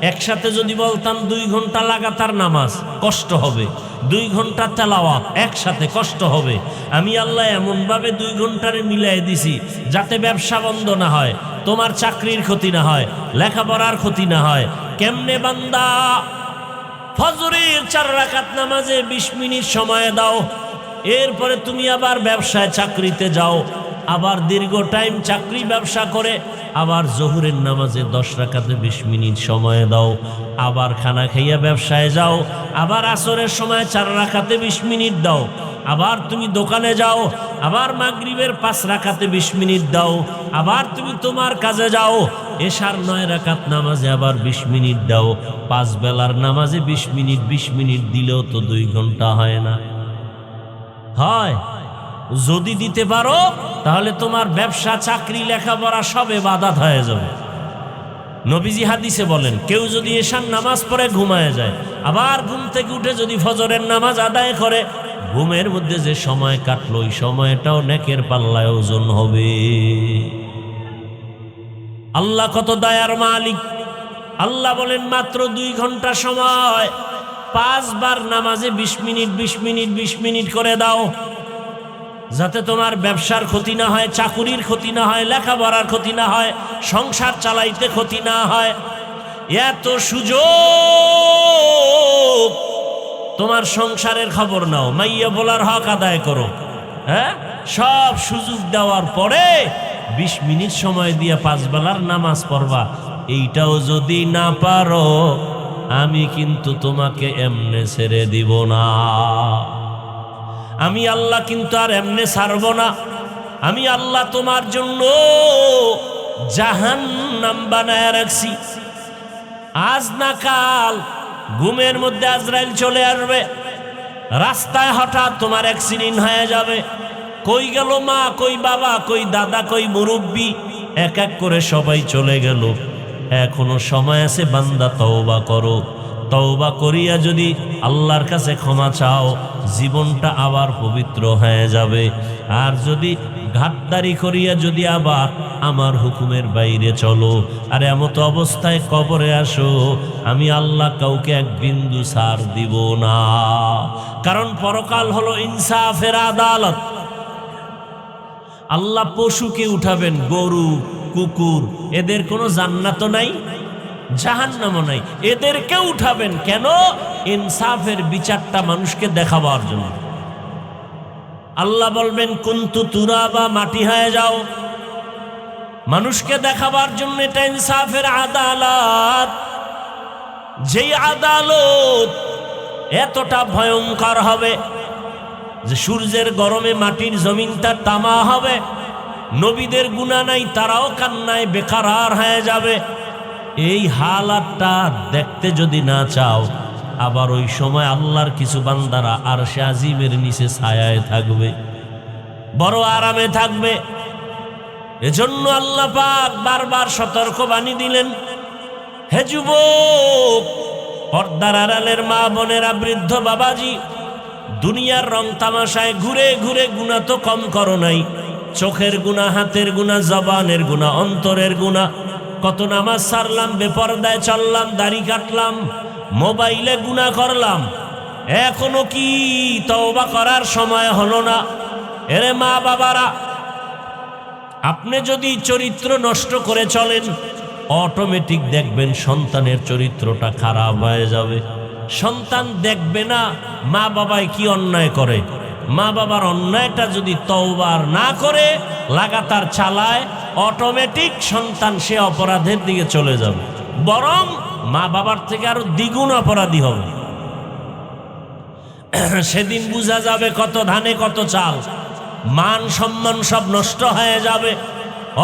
একসাথে যদি বলতাম 2 ঘন্টা লাগাতার নামাজ কষ্ট হবে, 2 ঘন্টা তেলাওয়াত একসাথে কষ্ট হবে। আমি আল্লাহ এমনভাবে 2 ঘন্টারে মিলাই দিছি যাতে ব্যবসা বন্ধ না হয়, তোমার চাকরির ক্ষতি না হয়, লেখাপড়ার ক্ষতি না হয়। কেমনে বান্দা? ফজরের 4 রাকাত নামাজে 20 মিনিট সময় দাও, এরপরে তুমি আবার ব্যবসায় চাকরিতে যাও, আবার দীর্ঘ টাইম চাকরি ব্যবসা করে আবার জোহরের নামাজে 10 রাকাতে 20 মিনিট সময় দাও, আবার খানা খাইয়া ব্যবসায় যাও, আবার আসরের সময় 4 রাকাতে 20 মিনিট দাও, আবার তুমি দোকানে যাও, আবার মাগরিবের 5 রাকাতে 20 মিনিট দাও, আবার তুমি তোমার কাজে যাও, এশার 9 রাকাত নামাজে আবার 20 মিনিট দাও, 5 বেলার নামাজে 20 মিনিট 20 মিনিট দিলেও তো 2 ঘন্টা হয় না? হয়। যদি দিতে পারো তাহলে তোমার ব্যবসা চাকরি লেখাপড়া সবে বাধাত হয়ে যাবে। নবীজি হাদিসে বলেন কেউ যদি এশার নামাজ পড়ে ঘুমায় যায়, আবার ঘুম থেকে উঠে যদি ফজরের নামাজ আদায় করে, ঘুমের মধ্যে যে সময় কাটলো ওই সময়টাও নেকের পাল্লায় ওজন হবে। আল্লাহ কত দয়ার মালিক। আল্লাহ বলেন মাত্র 2 ঘন্টা সময় 5 বার নামাজে 20 মিনিট 20 মিনিট 20 মিনিট করে দাও, যাতে তোমার ব্যবসার ক্ষতি না হয়, চাকুরির ক্ষতি না হয়, লেখাপড়ার ক্ষতি না হয়, সংসার চালাইতে ক্ষতি না হয়। এত সুযোগ, তোমার সংসারের খবর নাও, মাইয়া বলার হক আদায় করো। হ্যাঁ, সব সুযোগ দেওয়ার পরে 20 মিনিট সময় দিয়ে 5 বেলার নামাজ পড়বা, এইটাও যদি না পারো আমি কিন্তু তোমাকে এমনে ছেড়ে দিব না। আমি আল্লাহ কিন্তু আর এমনে ছাড়ব না। আমি আল্লাহ তোমার জন্য জাহান্নাম বানায় রাখছি। আজ না কাল ঘুমের মধ্যে আজরাইল চলে আসবে, রাস্তায় হঠাৎ তোমার অ্যাক্সিডেন্ট হয়ে যাবে। কই গেল মা, কই বাবা, কই দাদা, কই মুরব্বি, এক এক করে সবাই চলে গেল। এখনো সময় আছে, বান্দা তওবা করো। তওবা করিয়া যদি আল্লাহর কাছে ক্ষমা চাও, জীবনটা আবার পবিত্র হয়ে যাবে। আর যদি ঘাটদারি করিয়া যদি আবার আমার হুকুমের বাইরে চলো আর এমত অবস্থায় কবরে আসো, আমি আল্লাহ কাউকে এক বিন্দু ছাড় দিব না। কারণ পরকাল হলো ইনসাফের আদালত। আল্লাহ পশুকে উঠাবেন, গরু কুকুর, এদের কোনো জান্নাত নাই, জাহান্নামও নাই। এদেরকে উঠাবেন কেন? ইনসাফের বিচারটা মানুষকে দেখাবার জন্য। আল্লাহ বলবেন কুনতু তুরাবা, মাটি হয়ে যাও, মানুষকে দেখাবার জন্য। এটা ইনসাফের আদালত। যেই আদালত এতটা ভয়ঙ্কর হবে যে সূর্যের গরমে মাটির জমিনটা তামা হবে। নবীদের গুনাহ নাই, তারাও কান্নায় বেকারার হয়ে যাবে। এই হালাতটা দেখতে যদি না চাও, আবার ওই সময় আল্লাহর কিছু বান্দারা আরশে আজিমের নিচে ছায়ায় থাকবে, বড় আরামে থাকবে। এজন্য আল্লাহ পাক বারবার সতর্কবাণী দিলেন, হে যুবক, পর্দার আড়ালের মা বোনেরা, বৃদ্ধ বাবাজি, দুনিয়ার রং তামাশায় ঘুরে ঘুরে গুনাহ তো কম করো নাই। চোখের গুনাহ, হাতের গুনাহ, জবানের গুনাহ, অন্তরের গুনাহ। কত নামাজ ছাড়লাম, বেপরদায় চললাম, দাড়ি কাটলাম, মোবাইলে গুনাহ করলাম, এখনো কি তওবা করার সময় হলো না? এরে মা বাবারা, আপনি যদি চরিত্র নষ্ট করে চলেন, অটোমেটিক দেখবেন সন্তানের চরিত্রটা খারাপ হয়ে যাবে। সন্তান দেখবে না মা বাবায় কি অন্যায় করে। মা বাবার অন্যায়টা যদি তওবার না করে লাগাতার চালায়, অটোমেটিক সন্তান সে অপরাধের দিকে চলে যাবে, বরং মা বাবার থেকে আরো দ্বিগুণ অপরাধী হবে। সেদিন বোঝা যাবে কত ধানে কত চাল, মান সম্মান সব নষ্ট হয়ে যাবে।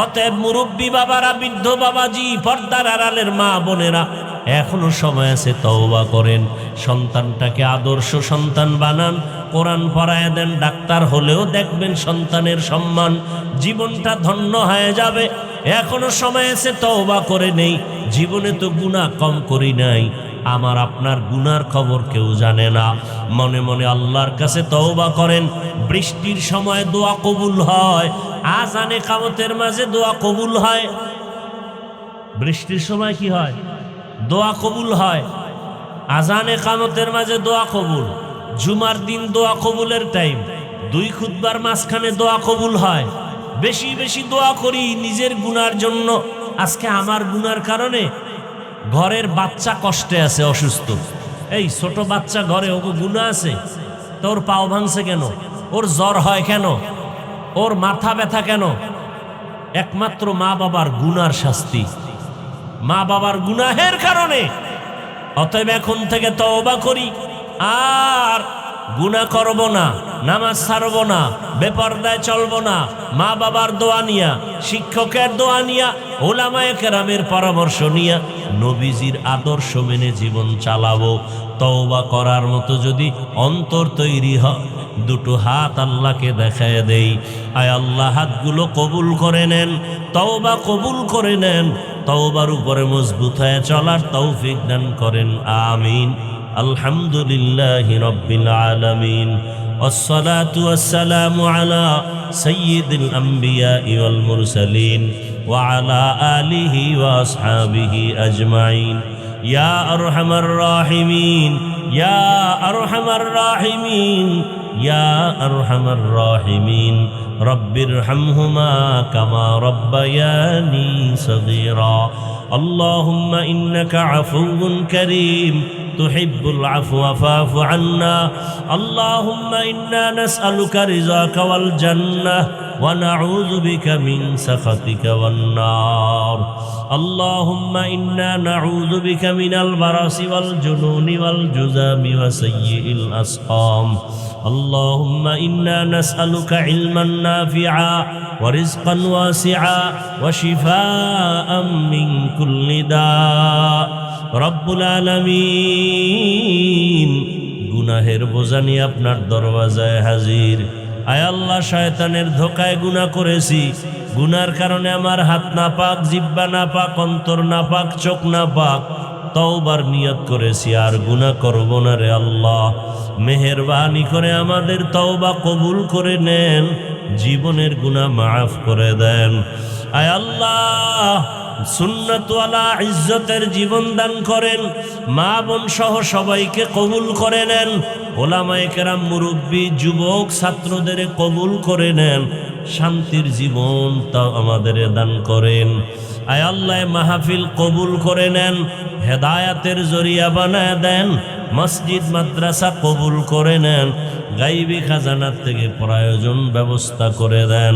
অতএব মুরব্বী বাবারা, বৃদ্ধ বাবাজি, পর্দার আড়ালের মা বোনেরা, এখনো সময় আছে, তওবা করেন। সন্তানটাকে আদর্শ সন্তান বানান, কোরআন পড়ায় দেন। ডাক্তার হলেও দেখবেন সন্তানের সম্মান, জীবনটা ধন্য হয়ে যাবে। এখনো সময় আছে, তওবা করে নেই। জীবনে তো গুনাহ কম করি নাই, আমার আপনার গুনার খবর কেউ জানে না। মনে মনে আল্লাহর কাছে তওবা করেন। বৃষ্টির সময় দোয়া কবুল হয়, আজানে কামতের মাঝে দোয়া কবুল হয়। বৃষ্টির সময় কি হয়? দোয়া কবুল হয়। আজানে কামতের মাঝে দোয়া কবুল। জুমার দিন দোয়া কবুলের টাইম। দুই খুতবার মাঝখানে দোয়া কবুল হয়। বেশি বেশি দোয়া করি নিজের গুনার জন্য। আজকে আমার গুনার কারণে ঘরের বাচ্চা কষ্টে আছে, অসুস্থ। এই ছোট বাচ্চা ঘরে, ওকে গুনাহ আছে, তোর পাও ভাঙছে কেন? ওর জ্বর হয় কেন? ওর মাথা ব্যথা কেন? একমাত্র মা বাবার গুনার শাস্তি, মা বাবার গুনাহের কারণে। অতএব এখন থেকে তওবা করি, আর গুনাহ করব না, নামাজ ছাড়ব না, বেপরদায় চলব না। মা বাবার দোয়া নিয়া, শিক্ষকের দোয়া নিয়া, ওলামায়ে কেরামের পরামর্শ নিয়া, নবীজির আদর্শ মেনে জীবন চালাবো। তওবা করার মতো যদি অন্তর তৈরি হয়, দুটো হাত আল্লাহকে দেখায় দেই, আয় আল্লাহ হাতগুলো কবুল করে নেন, তওবা কবুল করে নেন। তওবার উপরে মজবুত হয়ে চলার তৌফিক দান করেন, আমিন। আলহামদুলিল্লাহি রাব্বিল আলামিন। والصلاة والسلام على سيد الأنبياء والمرسلين وعلى آله وأصحابه أجمعين يا أرحم الراحمين يا أرحم الراحمين يا أرحم الراحمين رب ارحمهما كما ربياني صغيرا اللهم إنك عفو كريم تحب العفو فاعف عنا اللهم إنا نسألك رضاك والجنة ونعوذ بك من سخطك والنار اللهم إنا نعوذ بك من البرص والجنون والجذام وسيء الأسقام اللهم إنا نسألك علما نافعا ورزقا واسعا وشفاء من كل داء রব্বুল আলামিন। গুনাহের বোঝা নিয়ে আপনার দরওয়াজায় হাজির। আয় আল্লাহ, শয়তানের ধোকায় গুনাহ করেছি, গুনার কারণে আমার হাত নাপাক, জিহ্বা নাপাক, অন্তর নাপাক, চোখ নাপাক। তওবার নিয়ত করেছি, আর গুনাহ করব না রে আল্লাহ। মেহেরবানি করে আমাদের তওবা কবুল করে নেন, জীবনের গুনাহ মাফ করে দেন। আয় আল্লাহ, সুন্নাতওয়ালা ইজ্জতের জীবন দান করেন, মা বোন সহ সবাইকে কবুল করে নেন। ওলামায়ে কেরাম, মুরব্বী, যুবক, ছাত্রদের কবুল করে নেন। শান্তির জীবন তাও আমাদের দান করেন। আয় আল্লাহ মাহফিল কবুল করে নেন, হেদায়াতের জরিয়া বানায় দেন, মসজিদ মাদ্রাসা কবুল করে নেন, গাইবী খাজানার থেকে প্রয়োজন ব্যবস্থা করে দেন,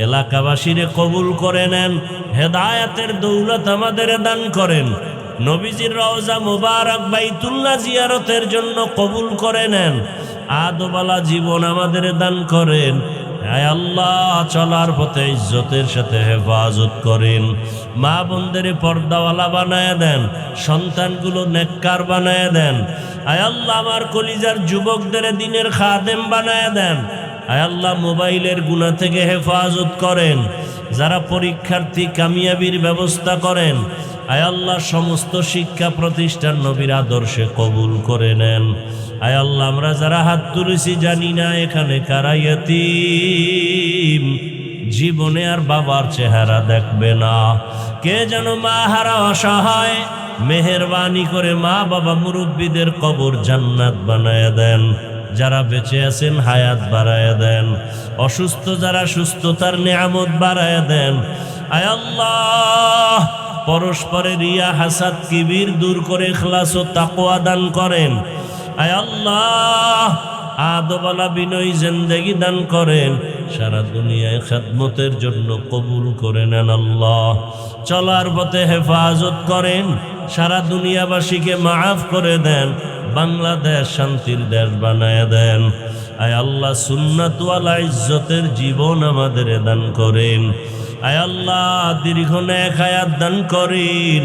এলাকাবাসীরে কবুল করে নেন, হেদায়াতের দৌলত আমাদের দান করেন। নবীজির রওজা মুবারক বাইতুল্লাহ জিয়ারতের জন্য কবুল করে নেন, আদবালা জীবন আমাদের দান করেন। আয় আল্লাহ চলার পথে ইজ্জতের সাথে হেফাজত করেন, মা বোনদের পর্দাওয়ালা বানায় দেন, সন্তানগুলো নেককার বানায় দেন। আয় আল্লাহ আমার কলিজার যুবকদের দিনের খাদেম বানায় দেন। আয় আল্লাহ মোবাইলের গুনাহ থেকে হেফাজত করেন, যারা পরীক্ষার্থী কামিয়াবির ব্যবস্থা করেন। আয় আল্লাহ সমস্ত শিক্ষা প্রতিষ্ঠান নবীর আদর্শে কবুল করে নেন। আয় আল্লাহ আমরা যারা হাত তুলেছি জানি না এখানে কারা ইয়তীম, জীবনে আর বাবার চেহারা দেখবে না, কে যেন মা হারা অসহায়, মেহেরবানি করে মা বাবা মুরব্বীদের কবর জান্নাত বানায় দেন। যারা বেঁচে আছেন হায়াত বাড়ায় দেন, অসুস্থ যারা সুস্থতার নিয়ামত বাড়ায় দেন। আয় আল্লাহ পরস্পরের রিয়া হাসাদ কিবির দূর করে ইখলাস ও তাকওয়া দান করেন। আয় আল্লাহ আদবালা বিনয়ী জিন্দেগি দান করেন, সারা দুনিয়ায় খেদমতের জন্য কবুল করে নেন। আল্লাহ চলার পথে হেফাজত করেন, সারা দুনিয়াবাসীকে মাফ করে দেন, বাংলাদেশ শান্তির দেশ বানায় দেন। আয় আল্লাহ সুন্নাত ওয়ালা ইজ্জতের জীবন আমাদের দান করেন। আয় আল্লাহ দীর্ঘ নেক হায়াত দান করেন,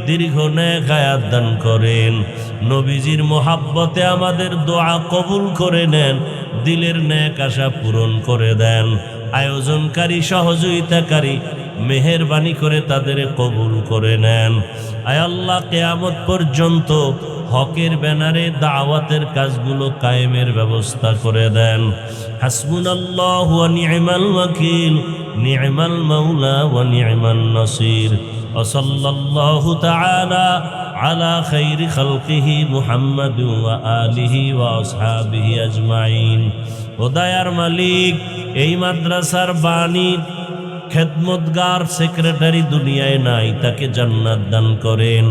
দীর্ঘ নেক হায়াত দান করেন। নবীজির মোহাব্বতে আমাদের দোয়া কবুল করে নেন, দিলের নেক আশা পূরণ করে দেন। আয়োজনকারী সহযোগিতাকারী মেহেরবানি করে তাদের কবুল করে নেন। আয় আল্লাহ কিয়ামত পর্যন্ত হকের ব্যানারে দাওয়াতের কাজগুলো কায়েমের ব্যবস্থা করে দেন। হাসবুনাল্লাহু ওয়া নি'মাল ওয়াকিল, নি'মাল মাওলা ওয়া নি'মান নাসির। ওয়া সাল্লাল্লাহু তাআলা আলা খাইরি খালকিহি মুহাম্মাদ ওয়া আলিহি ওয়া আসহাবিহি আজমাইন। ও দয়ার মালিক, এই মাদ্রাসার বাণী খেদমতগার সেক্রেটারি দুনিয়ায় নাই, তাকে জান্নাত দান করেন।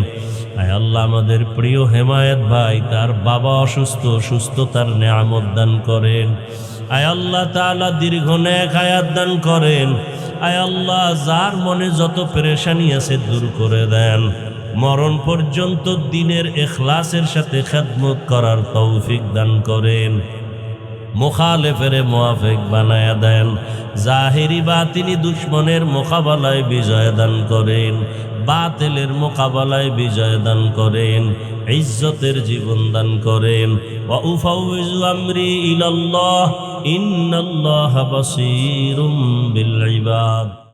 আয় আল্লাহ আমাদের প্রিয় হেমায়েত ভাই, তার বাবা অসুস্থ, সুস্থতার নিয়ামত দান করেন। আয় আল্লাহ তাআলা দীর্ঘ নেক হায়াত দান করেন। আয় আল্লাহ যার মনে যত পেরেশানি আছে দূর করে দেন, মরণ পর্যন্ত দ্বীনের ইখলাসের সাথে খেদমত করার তৌফিক দান করেন। মুখালেফের মুয়াফিক বানায়া দেন, জাহিরি বাতিনি দুশ্মনের মোকাবেলায় বিজয় দান করেন, বাতিলের মোকাবেলায় বিজয় দান করেন, ইজ্জতের জীবন দান করেন। ওয়া উফাউযু আমরি ইলাল্লাহ, ইন্নাল্লাহা বাসীরুম বিল ইবাদ।